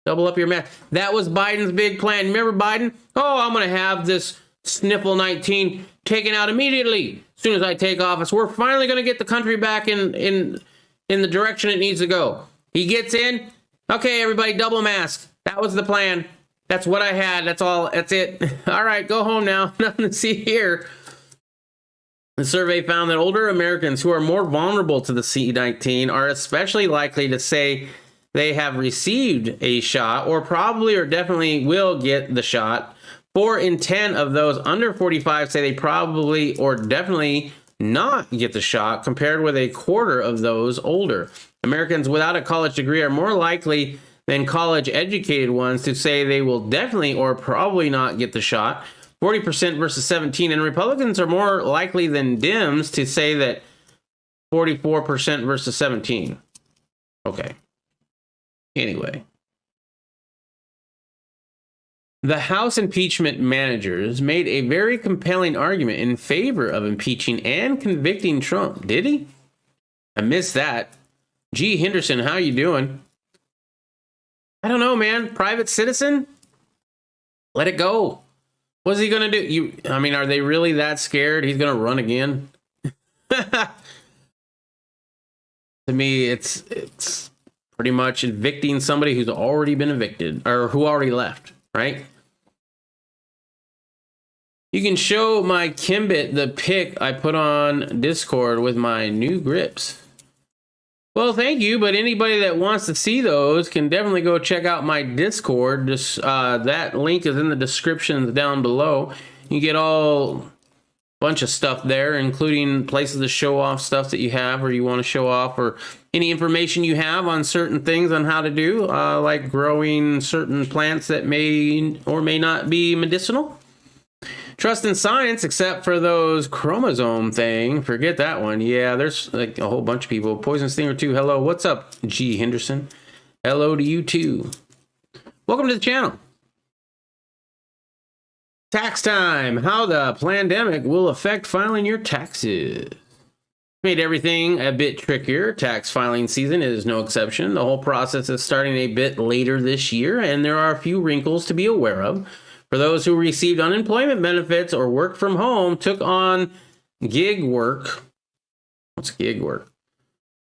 Double up your mask. That was Biden's big plan. Remember Biden? Oh, I'm going to have this sniffle 19 taken out immediately as soon as I take office. We're finally going to get the country back in the direction it needs to go. He gets in. Okay, everybody, double mask. That was the plan. That's what I had. That's all. That's it. All right, go home now. Nothing to see here. The survey found that older Americans who are more vulnerable to the C-19 are especially likely to say they have received a shot or probably or definitely will get the shot 4 in 10 of those under 45 say they probably or definitely not get the shot, compared with a quarter of those older. Americans without a college degree are more likely than college-educated ones to say they will definitely or probably not get the shot, 40% versus 17, and Republicans are more likely than Dems to say that 44% versus 17. Okay. Anyway. The House impeachment managers made a very compelling argument in favor of impeaching and convicting Trump. Did he? I missed that. G. Henderson, how you doing? I don't know, man. Private citizen? Let it go. What's he going to do? Are they really that scared he's going to run again? To me, it's pretty much evicting somebody who's already been evicted or who already left, right? You can show my Kimbit the pic I put on Discord with my new grips. Well, thank you, but anybody that wants to see those can definitely go check out my Discord. That link is in the descriptions down below. You get all bunch of stuff there, including places to show off stuff that you have or you want to show off, or any information you have on certain things on how to do, like growing certain plants that may or may not be medicinal. Trust in science, except for those chromosome thing. Forget that one. Yeah, there's like a whole bunch of people. Poison Stinger 2, hello. What's up, G. Henderson? Hello to you too. Welcome to the channel. Tax time. How the pandemic will affect filing your taxes. Made everything a bit trickier. Tax filing season is no exception. The whole process is starting a bit later this year, and there are a few wrinkles to be aware of. For those who received unemployment benefits or worked from home, took on gig work. What's gig work?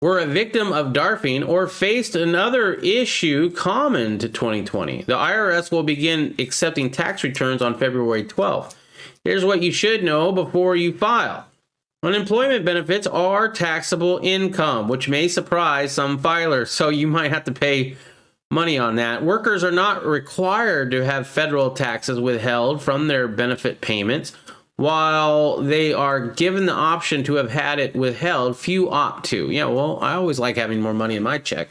Were a victim of DARFing or faced another issue common to 2020. The IRS will begin accepting tax returns on February 12th. Here's what you should know before you file. Unemployment benefits are taxable income, which may surprise some filers, so you might have to pay money on that. Workers are not required to have federal taxes withheld from their benefit payments. While they are given the option to have had it withheld, few opt to. Yeah, well, I always like having more money in my check.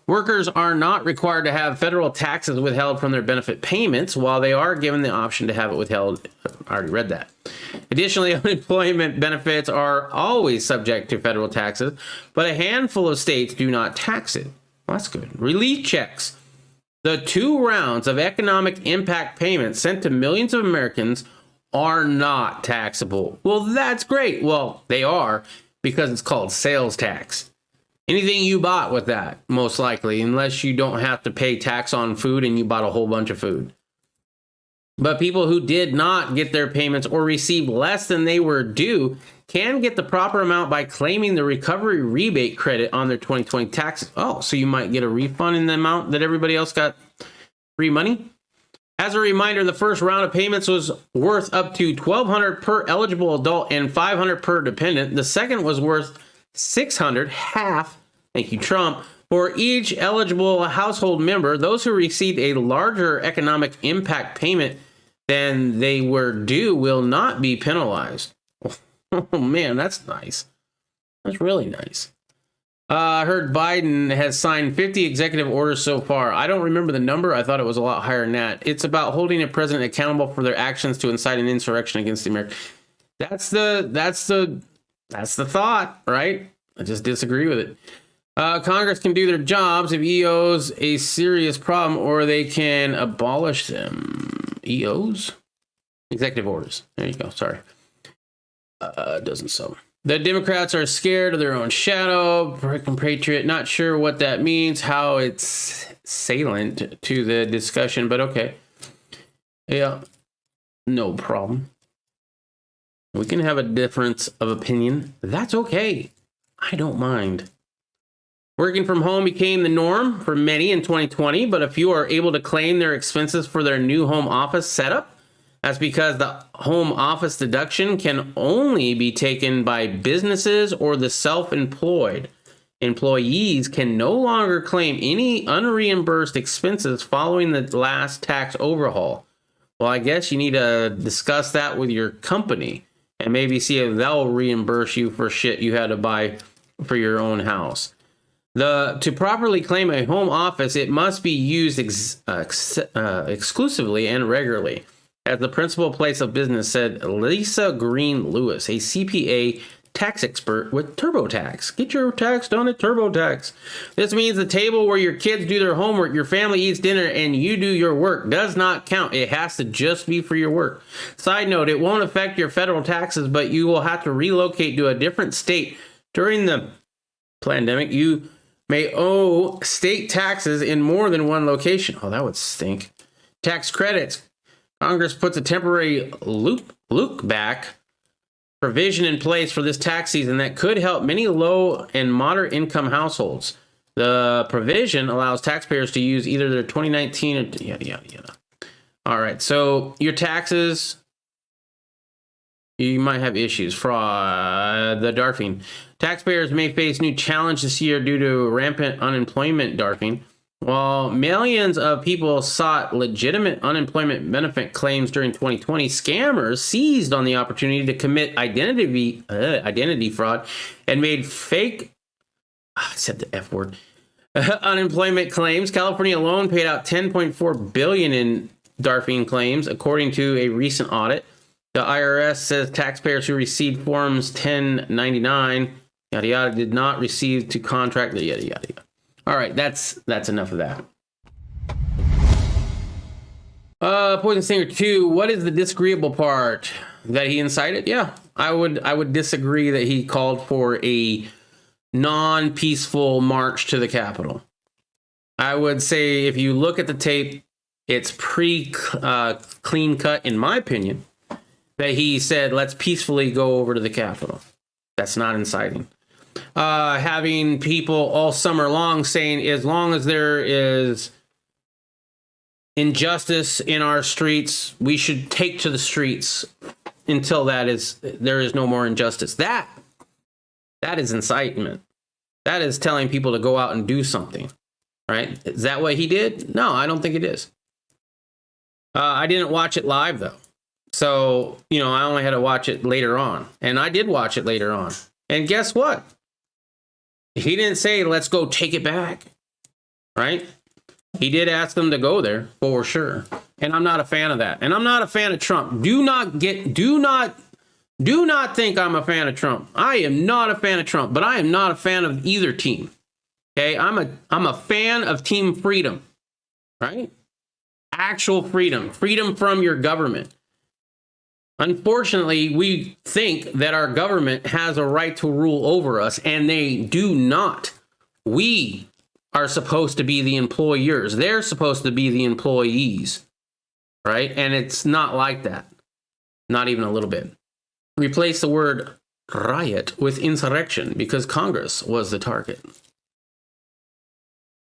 Workers are not required to have federal taxes withheld from their benefit payments, while they are given the option to have it withheld. I already read that. Additionally, unemployment benefits are always subject to federal taxes, but a handful of states do not tax it. Well, that's good. Relief checks. The 2 rounds of economic impact payments sent to millions of Americans are not taxable. Well, that's great. Well, they are, because it's called sales tax. Anything you bought with that, most likely, unless you don't have to pay tax on food and you bought a whole bunch of food. But people who did not get their payments or received less than they were due can get the proper amount by claiming the recovery rebate credit on their 2020 taxes. Oh, so you might get a refund in the amount that everybody else got free money? As a reminder, the first round of payments was worth up to $1,200 per eligible adult and $500 per dependent. The second was worth $600, half, thank you, Trump, for each eligible household member. Those who received a larger economic impact payment than they were due will not be penalized. Oh, man, that's nice. That's really nice. I heard Biden has signed 50 executive orders so far. I don't remember the number. I thought it was a lot higher than that. It's about holding a president accountable for their actions to incite an insurrection against the American. That's the thought, right? I just disagree with it. Congress can do their jobs if EO's a serious problem, or they can abolish them. EOs? Executive orders. There you go. Sorry. Doesn't so. The Democrats are scared of their own shadow. Patriot, not sure what that means, how it's salient to the discussion, but okay. Yeah, no problem. We can have a difference of opinion. That's okay. I don't mind. Working from home became the norm for many in 2020, but a few are able to claim their expenses for their new home office setup. That's because the home office deduction can only be taken by businesses or the self-employed. Employees can no longer claim any unreimbursed expenses following the last tax overhaul. Well, I guess you need to discuss that with your company and maybe see if they'll reimburse you for shit you had to buy for your own house. To properly claim a home office, it must be used exclusively and regularly. As the principal place of business, said Lisa Green Lewis, a CPA tax expert with TurboTax. Get your tax done at TurboTax. This means the table where your kids do their homework, your family eats dinner, and you do your work does not count. It has to just be for your work. Side note, it won't affect your federal taxes, but you will have to relocate to a different state. During the pandemic, you may owe state taxes in more than one location. Oh, that would stink. Tax credits. Congress puts a temporary look back provision in place for this tax season that could help many low and moderate income households. The provision allows taxpayers to use either their 2019 or yada, yada, yada. All right, so your taxes, you might have issues. Fraud, the DARFing. Taxpayers may face new challenges this year due to rampant unemployment DARFing. While millions of people sought legitimate unemployment benefit claims during 2020, scammers seized on the opportunity to commit identity fraud and made fake, I said the F word, unemployment claims. California alone paid out $10.4 billion in DARFing claims, according to a recent audit. The IRS says taxpayers who received forms 1099, yada yada, did not receive to contract the yada yada yada. All right, that's enough of that. Poison Singer 2, what is the disagreeable part? That he incited? Yeah, I would disagree that he called for a non-peaceful march to the Capitol. I would say if you look at the tape, it's pretty clean cut, in my opinion, that he said, let's peacefully go over to the Capitol. That's not inciting. Having people all summer long saying, as long as there is injustice in our streets, we should take to the streets until there is no more injustice. That is incitement. That is telling people to go out and do something, right? Is that what he did? No, I don't think it is. I didn't watch it live, though. So, I only had to watch it later on. And I did watch it later on. And guess what? He didn't say, let's go take it back, right? He did ask them to go there, for sure. And I'm not a fan of that. And I'm not a fan of Trump. Do not think I'm a fan of Trump. I am not a fan of Trump, but I am not a fan of either team. Okay? I'm a fan of team freedom, right? Actual freedom. Freedom from your government. Unfortunately, we think that our government has a right to rule over us, and they do not. We are supposed to be the employers. They're supposed to be the employees, right? And it's not like that. Not even a little bit. Replace the word riot with insurrection because Congress was the target.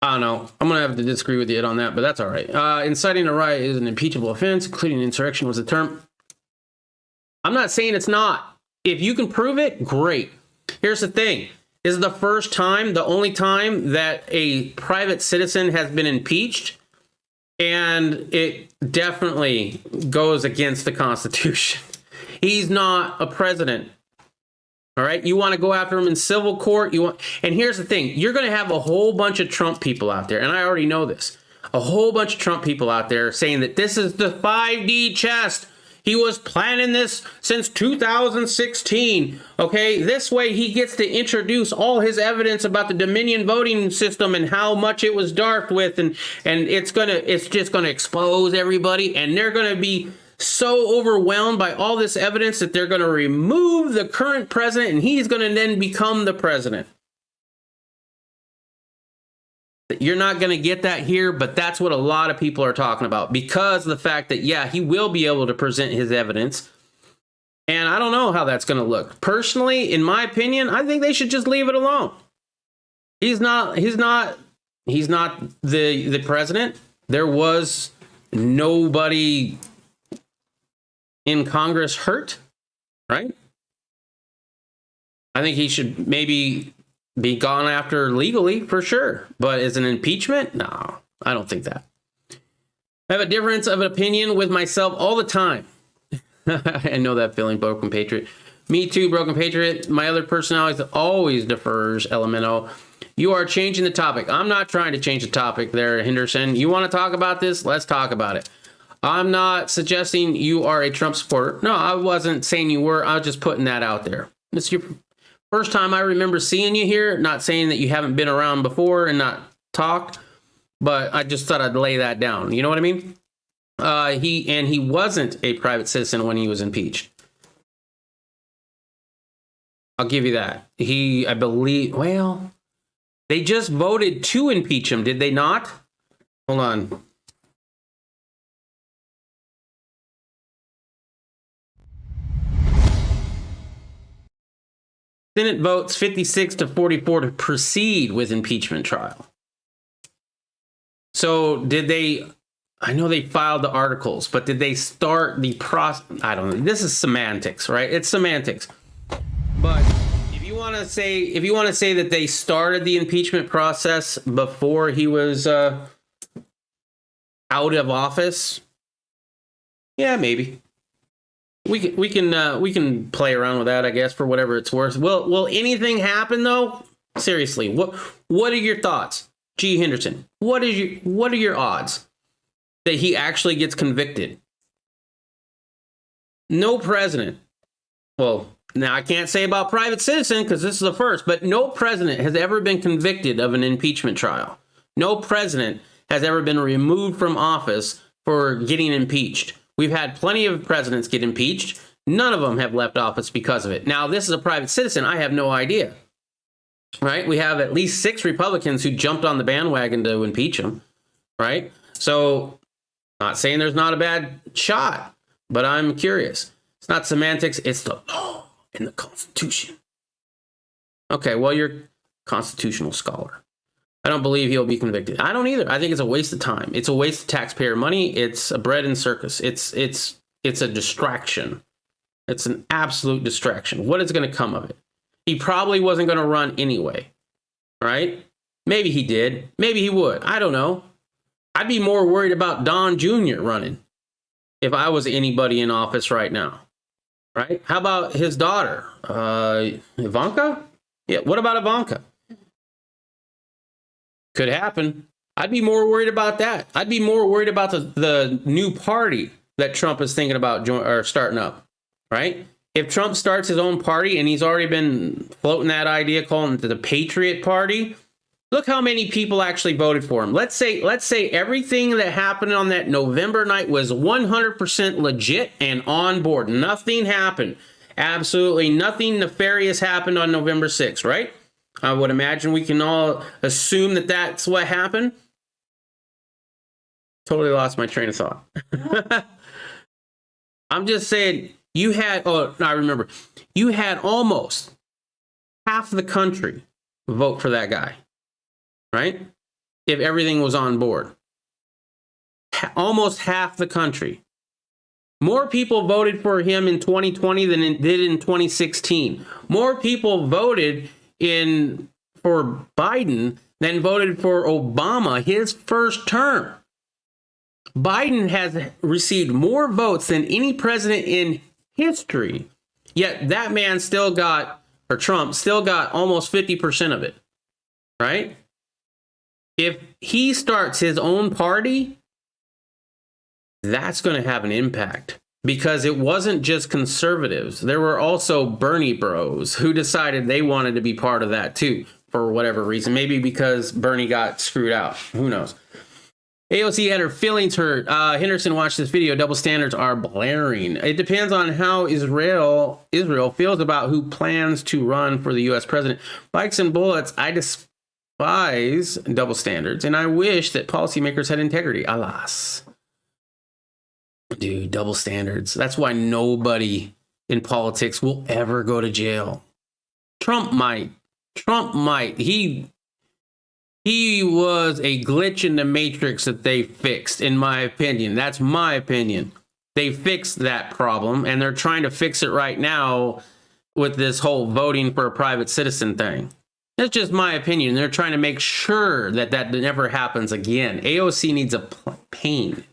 I don't know. I'm going to have to disagree with you on that, but that's all right. Inciting a riot is an impeachable offense, including insurrection was the term. I'm not saying it's not. If you can prove it, great. Here's the thing. This is the first time, the only time that a private citizen has been impeached, and it definitely goes against the Constitution. He's not a president. All right? You want to go after him in civil court? And here's the thing. You're going to have a whole bunch of Trump people out there, and I already know this. A whole bunch of Trump people out there saying that this is the 5D chess. He was planning this since 2016, okay? This way he gets to introduce all his evidence about the Dominion voting system and how much it was darked with, and it's just gonna expose everybody, and they're gonna be so overwhelmed by all this evidence that they're gonna remove the current president, and he's gonna then become the president. You're not going to get that here, but that's what a lot of people are talking about because of the fact that, yeah, he will be able to present his evidence. And I don't know how that's going to look. Personally, in my opinion, I think they should just leave it alone. He's not the president. There was nobody in Congress hurt, right? I think he should maybe be gone after legally, for sure. But as an impeachment? No, I don't think that. I have a difference of opinion with myself all the time. I know that feeling, Broken Patriot. Me too, Broken Patriot. My other personality always defers, Elemento. You are changing the topic. I'm not trying to change the topic there, Henderson. You want to talk about this? Let's talk about it. I'm not suggesting you are a Trump supporter. No, I wasn't saying you were. I was just putting that out there. It's your first time I remember seeing you here. Not saying that you haven't been around before and not talked, but I just thought I'd lay that down. You know what I mean? He wasn't a private citizen when he was impeached. I'll give you that. I believe, well, they just voted to impeach him, did they not? Hold on. Senate votes 56-44 to proceed with impeachment trial. So did they, I know they filed the articles, but did they start the process? I don't know. This is semantics, right? It's semantics. But if you want to say that they started the impeachment process before he was out of office, yeah, maybe. We can play around with that, I guess, for whatever it's worth. Will anything happen though? Seriously, what are your thoughts, G. Henderson? What are your odds that he actually gets convicted? No president. Well, now I can't say about private citizen because this is the first, but no president has ever been convicted of an impeachment trial. No president has ever been removed from office for getting impeached. We've had plenty of presidents get impeached. None of them have left office because of it. Now, this is a private citizen. I have no idea. Right? We have at least 6 Republicans who jumped on the bandwagon to impeach him. Right? So, not saying there's not a bad shot, but I'm curious. It's not semantics. It's the law and the Constitution. Okay, well, you're a constitutional scholar. I don't believe he'll be convicted. I don't either. I think it's a waste of time. It's a waste of taxpayer money. It's a bread and circus. It's a distraction. It's an absolute distraction. What is going to come of it? He probably wasn't going to run anyway, right? Maybe he did. Maybe he would. I don't know. I'd be more worried about Don Jr. running if I was anybody in office right now, right? How about his daughter, Ivanka? Yeah, what about Ivanka? Could happen. I'd be more worried about that. I'd be more worried about the new party that Trump is thinking about starting up, right? If Trump starts his own party, and he's already been floating that idea, calling it the Patriot Party, look how many people actually voted for him. Let's say everything that happened on that November night was 100% legit and on board. Nothing happened. Absolutely nothing nefarious happened on November 6th, right? I would imagine we can all assume that that's what happened. Totally lost my train of thought. I'm just saying you had, I remember, you had almost half the country vote for that guy, right? If everything was on board. Almost half the country. More people voted for him in 2020 than it did in 2016. More people voted for Biden than voted for Obama his first term. Biden has received more votes than any president in history, yet that man still got, or Trump still got almost 50% of it, right? If he starts his own party, that's going to have an impact. Because it wasn't just conservatives. There were also Bernie bros who decided they wanted to be part of that too, for whatever reason. Maybe because Bernie got screwed out. Who knows? AOC had her feelings hurt. Henderson watched this video. Double standards are blaring. It depends on how Israel feels about who plans to run for the U.S. president. Bikes and bullets, I despise double standards, and I wish that policymakers had integrity. Alas. Dude, double standards. That's why nobody in politics will ever go to jail. Trump might. He was a glitch in the matrix that they fixed, in my opinion. That's my opinion. They fixed that problem, and they're trying to fix it right now with this whole voting for a private citizen thing. That's just my opinion. They're trying to make sure that that never happens again. AOC needs a pain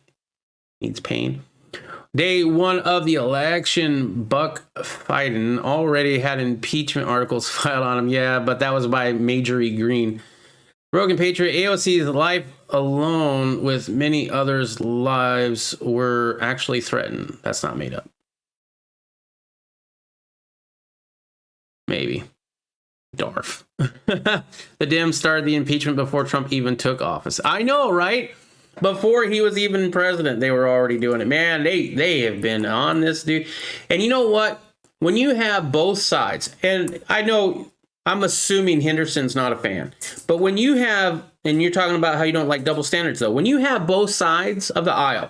Needs pain. Day one of the election, Buck Fiden already had impeachment articles filed on him. Yeah, but that was by Marjorie Green. Broken Patriot, AOC's life alone with many others' lives were actually threatened. That's not made up. Maybe. Darf. The Dems started the impeachment before Trump even took office. I know, right? Before he was even president, they were already doing it. Man, they have been on this dude. And you know what? When you have both sides, and I know, I'm assuming Henderson's not a fan, but when you have, and you're talking about how you don't like double standards though, when you have both sides of the aisle,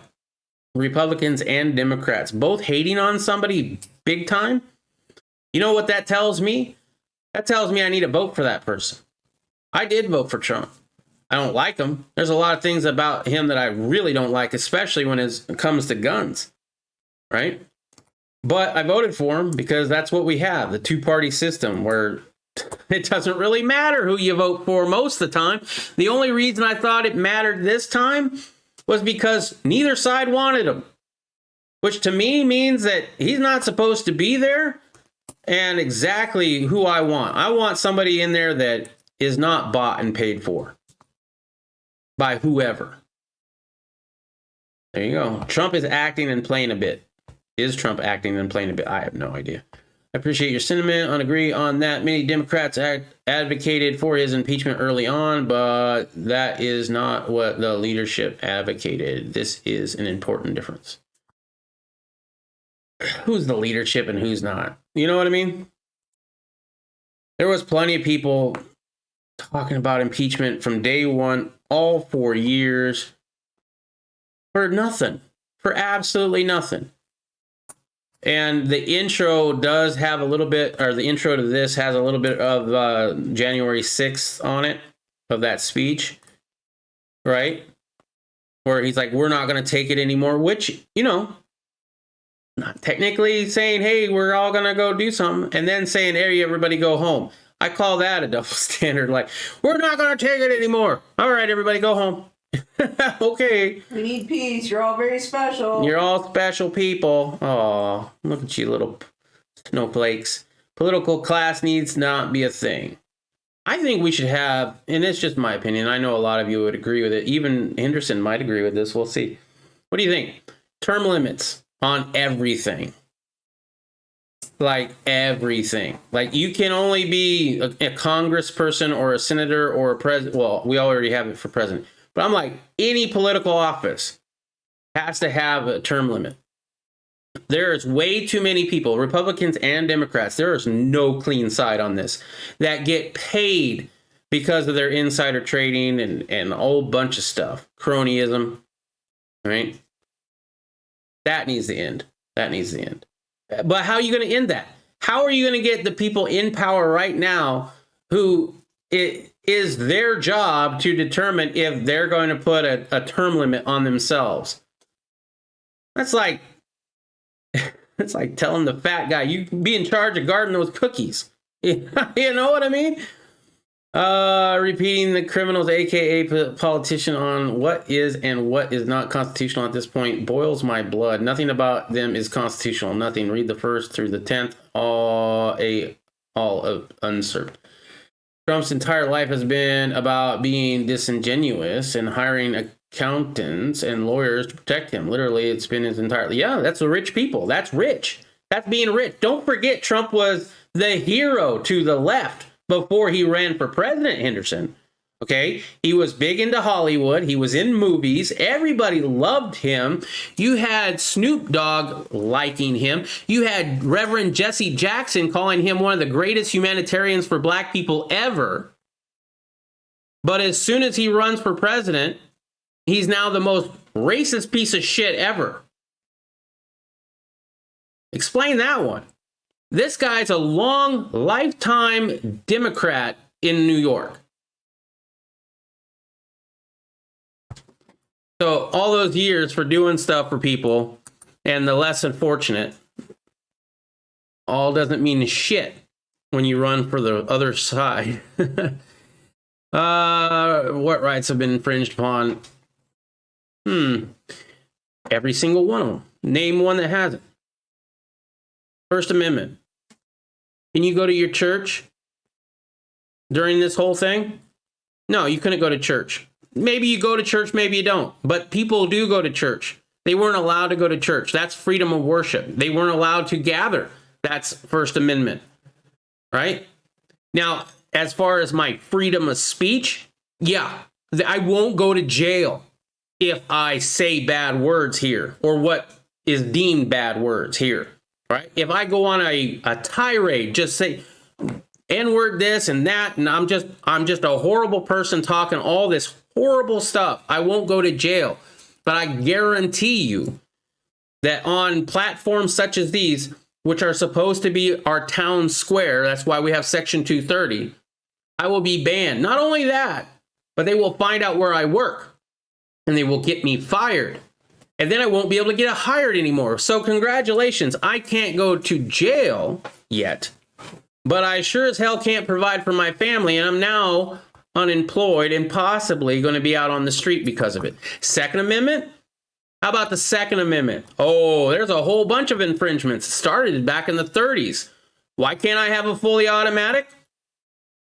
Republicans and Democrats, both hating on somebody big time, you know what that tells me? That tells me I need to vote for that person. I did vote for Trump. I don't like him. There's a lot of things about him that I really don't like, especially when it comes to guns, right? But I voted for him because that's what we have, the two-party system where it doesn't really matter who you vote for most of the time. The only reason I thought it mattered this time was because neither side wanted him, which to me means that he's not supposed to be there. And exactly who I want. I want somebody in there that is not bought and paid for by whoever. There you go. Trump is acting and playing a bit. Is Trump acting and playing a bit? I have no idea. I appreciate your sentiment. I agree on that. Many Democrats advocated for his impeachment early on, but that is not what the leadership advocated. This is an important difference. Who's the leadership and who's not? You know what I mean? There was plenty of people talking about impeachment from day one, all 4 years, for nothing, for absolutely nothing. And the intro does have a little bit, or the intro to this has a little bit of January 6th on it, of that speech, right? Where he's like, we're not going to take it anymore, which, you know, not technically saying, hey, we're all going to go do something, and then saying, hey, everybody go home. I call that a double standard. Like, we're not going to take it anymore. All right, everybody go home. Okay. We need peace. You're all very special. You're all special people. Oh, look at you little snowflakes. Political class needs not be a thing. I think we should have, and it's just my opinion, I know a lot of you would agree with it. Even Henderson might agree with this. We'll see. What do you think? Term limits on everything. Like everything. Like you can only be a congressperson or a senator or a president. Well, we already have it for president. But I'm like, any political office has to have a term limit. There is way too many people, Republicans and Democrats, there is no clean side on this, that get paid because of their insider trading and a whole bunch of stuff. Cronyism, right? That needs to end. That needs to end. But how are you going to end that? How are you going to get the people in power right now who it is their job to determine if they're going to put a term limit on themselves? That's like, it's like telling the fat guy, you can be in charge of guarding those cookies. You know what I mean? Repeating the criminals, aka politician, on what is and what is not constitutional at this point boils my blood. Nothing about them is constitutional. Nothing. Read the 1st through the 10th. All of uncertain. Trump's entire life has been about being disingenuous and hiring accountants and lawyers to protect him. Literally, it's been his entire. Yeah, that's the rich people. That's rich. That's being rich. Don't forget, Trump was the hero to the left before he ran for president, Henderson. Okay? He was big into Hollywood. He was in movies. Everybody loved him. You had Snoop Dogg liking him. You had Reverend Jesse Jackson calling him one of the greatest humanitarians for black people ever. But as soon as he runs for president, he's now the most racist piece of shit ever. Explain that one. This guy's a long, lifetime Democrat in New York. So all those years for doing stuff for people and the less unfortunate all doesn't mean shit when you run for the other side. What rights have been infringed upon? Every single one of them. Name one that hasn't. First Amendment. Can you go to your church during this whole thing? No, you couldn't go to church. Maybe you go to church, maybe you don't. But people do go to church. They weren't allowed to go to church. That's freedom of worship. They weren't allowed to gather. That's First Amendment. Right? Now, as far as my freedom of speech, yeah, I won't go to jail if I say bad words here or what is deemed bad words here. Right? If I go on a tirade, just say N-word this and that, and I'm just a horrible person talking all this horrible stuff, I won't go to jail. But I guarantee you that on platforms such as these, which are supposed to be our town square, that's why we have Section 230, I will be banned. Not only that, but they will find out where I work, and they will get me fired. And then I won't be able to get hired anymore. So congratulations, I can't go to jail yet, but I sure as hell can't provide for my family, and I'm now unemployed and possibly going to be out on the street because of it. Second Amendment? How about the Second Amendment? Oh, there's a whole bunch of infringements. It started back in the 30s. Why can't I have a fully automatic?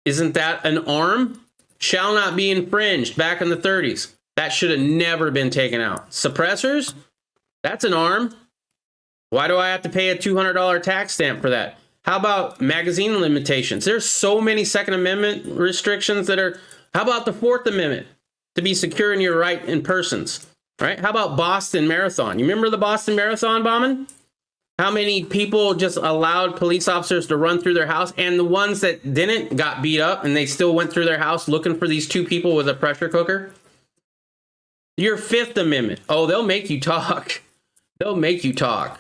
Isn't that an arm? Shall not be infringed back in the 30s. That should have never been taken out. Suppressors? That's an arm. Why do I have to pay a $200 tax stamp for that? How about magazine limitations? There's so many Second Amendment restrictions that are... How about the Fourth Amendment? To be secure in your right in persons. Right? How about Boston Marathon? You remember the Boston Marathon bombing? How many people just allowed police officers to run through their house, and the ones that didn't got beat up and they still went through their house looking for these two people with a pressure cooker? Your Fifth Amendment. Oh, they'll make you talk. They'll make you talk.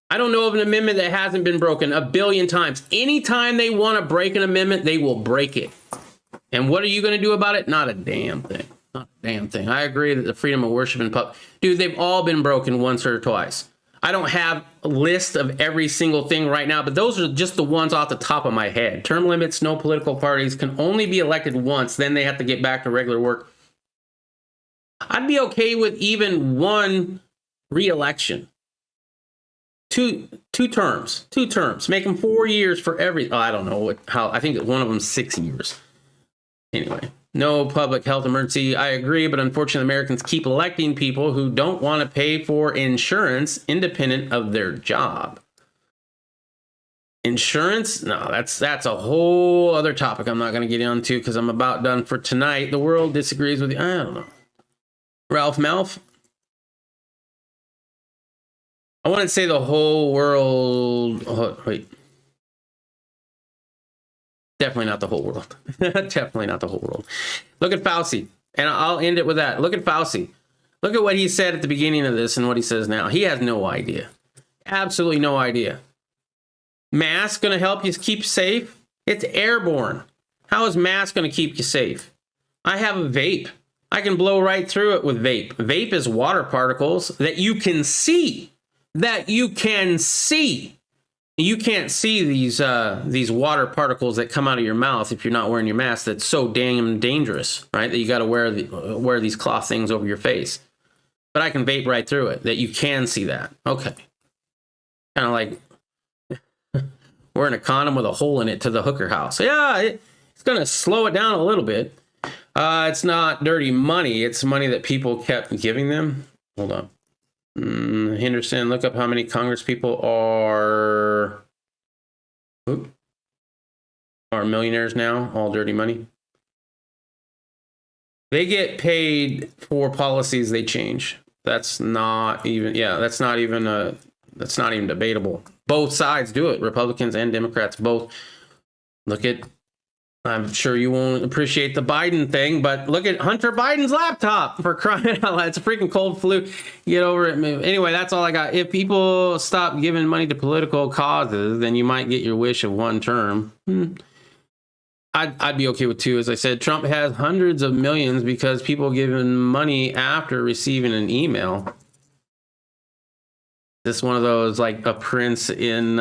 I don't know of an amendment that hasn't been broken a billion times. Anytime they want to break an amendment, they will break it. And what are you going to do about it? Not a damn thing. Not a damn thing. I agree that the freedom of worship in public, dude, they've all been broken once or twice. I don't have a list of every single thing right now, but those are just the ones off the top of my head. Term limits, no political parties can only be elected once, then they have to get back to regular work. I'd be okay with even one re-election. Two terms. Make them 4 years for every... Oh, I don't know how. I think one of them's 6 years. Anyway, no public health emergency. I agree, but unfortunately, Americans keep electing people who don't want to pay for insurance independent of their job. Insurance? No, that's a whole other topic I'm not going to get into because I'm about done for tonight. The world disagrees with you. I don't know. Ralph Malph? I want to say the whole world... Oh, wait. Definitely not the whole world. Definitely not the whole world. Look at Fauci. And I'll end it with that. Look at Fauci. Look at what he said at the beginning of this and what he says now. He has no idea. Absolutely no idea. Mask going to help you keep safe? It's airborne. How is mask going to keep you safe? I have a vape. I can blow right through it with vape. Vape is water particles that you can see. You can't see these water particles that come out of your mouth if you're not wearing your mask. That's so damn dangerous, right? That you got to wear these cloth things over your face. But I can vape right through it. That you can see that. Okay. Kind of like wearing a condom with a hole in it to the hooker house. Yeah, it's going to slow it down a little bit. It's not dirty money. It's money that people kept giving them. Hold on. Henderson, look up how many Congress people are millionaires now. All dirty money. They get paid for policies they change. That's not even debatable. Both sides do it. Republicans and Democrats both. Look at, I'm sure you won't appreciate the Biden thing, but look at Hunter Biden's laptop, for crying out loud. It's a freaking cold flu. Get over it. Anyway, that's all I got. If people stop giving money to political causes, then you might get your wish of one term. I'd be okay with two. As I said, Trump has hundreds of millions because people give him money after receiving an email. This one of those, like a prince in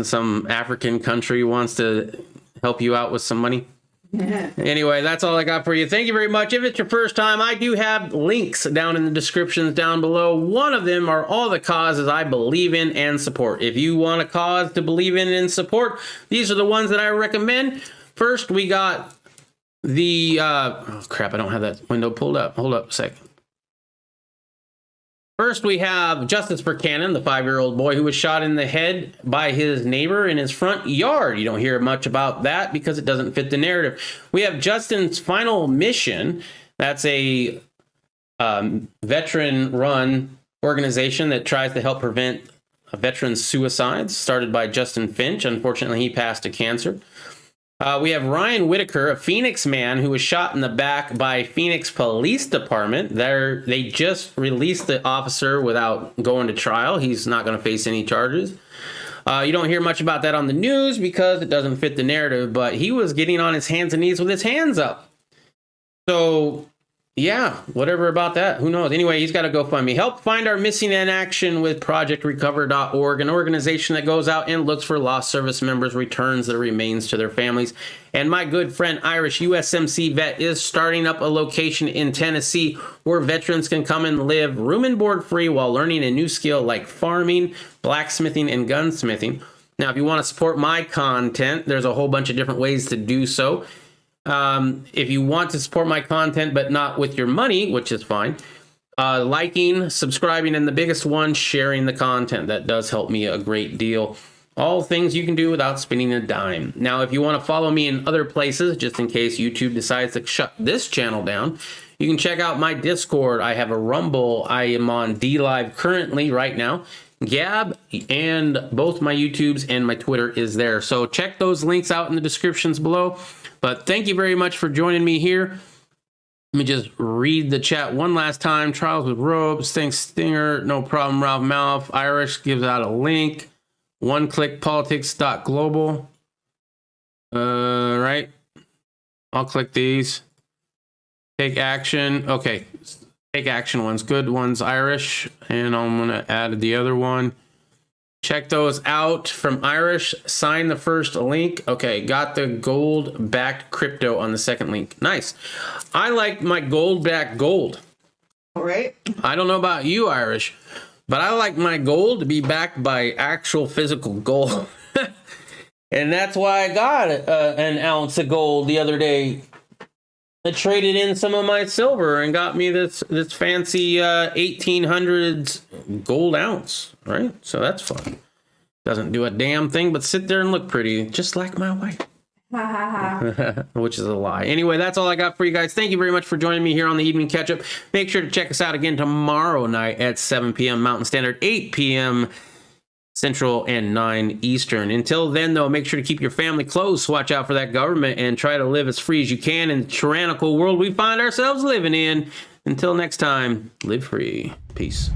some African country wants to help you out with some money. Anyway, that's all I got for you. Thank you very much. If it's your first time, I do have links down in the descriptions down below. One of them are all the causes I believe in and support. If you want a cause to believe in and support, these are the ones that I recommend. First, we got the... oh, crap, I don't have that window pulled up. Hold up a second. First, we have Justice for Cannon, the 5-year-old boy who was shot in the head by his neighbor in his front yard. You don't hear much about that because it doesn't fit the narrative. We have Justin's Final Mission. That's a veteran-run organization that tries to help prevent veteran suicides, started by Justin Finch. Unfortunately, he passed to cancer. We have Ryan Whitaker, a Phoenix man who was shot in the back by Phoenix Police Department. They just released the officer without going to trial. He's not going to face any charges. You don't hear much about that on the news because it doesn't fit the narrative, but he was getting on his hands and knees with his hands up. So, yeah, whatever about that. Who knows? Anyway, he's got to go find me. Help find our missing in action with ProjectRecover.org, an organization that goes out and looks for lost service members, returns their remains to their families. And my good friend Irish USMC vet is starting up a location in Tennessee where veterans can come and live room and board free while learning a new skill like farming, blacksmithing, and gunsmithing. Now, if you want to support my content, there's a whole bunch of different ways to do so. If you want to support my content, but not with your money, which is fine, liking, subscribing, and the biggest one, sharing the content. That does help me a great deal. All things you can do without spending a dime. Now, if you want to follow me in other places, just in case YouTube decides to shut this channel down, you can check out my Discord. I have a Rumble. I am on DLive currently right now. Gab, and both my YouTubes and my Twitter is there. So check those links out in the descriptions below. But thank you very much for joining me here. Let me just read the chat one last time. Trials with Ropes. Thanks, Stinger. No problem, Ralph Malf. Irish gives out a link. OneClickPolitics.global. Right. I'll click these. Take action. Okay. Take action ones. Good ones, Irish. And I'm going to add the other one. Check those out from Irish. Sign the first link. Okay, got the gold-backed crypto on the second link. Nice. I like my gold-backed gold. All right. I don't know about you, Irish, but I like my gold to be backed by actual physical gold. And that's why I got an ounce of gold the other day. I traded in some of my silver and got me this fancy 1800s gold ounce, right? So that's fun. Doesn't do a damn thing but sit there and look pretty, just like my wife. Which is a lie. Anyway, that's all I got for you guys. Thank you very much for joining me here on the Evening Catch-Up. Make sure to check us out again tomorrow night at 7 p.m. Mountain Standard, 8 p.m. Central, and 9 Eastern. Until then, though, make sure to keep your family close, watch out for that government, and try to live as free as you can in the tyrannical world we find ourselves living in. Until next time, live free. Peace.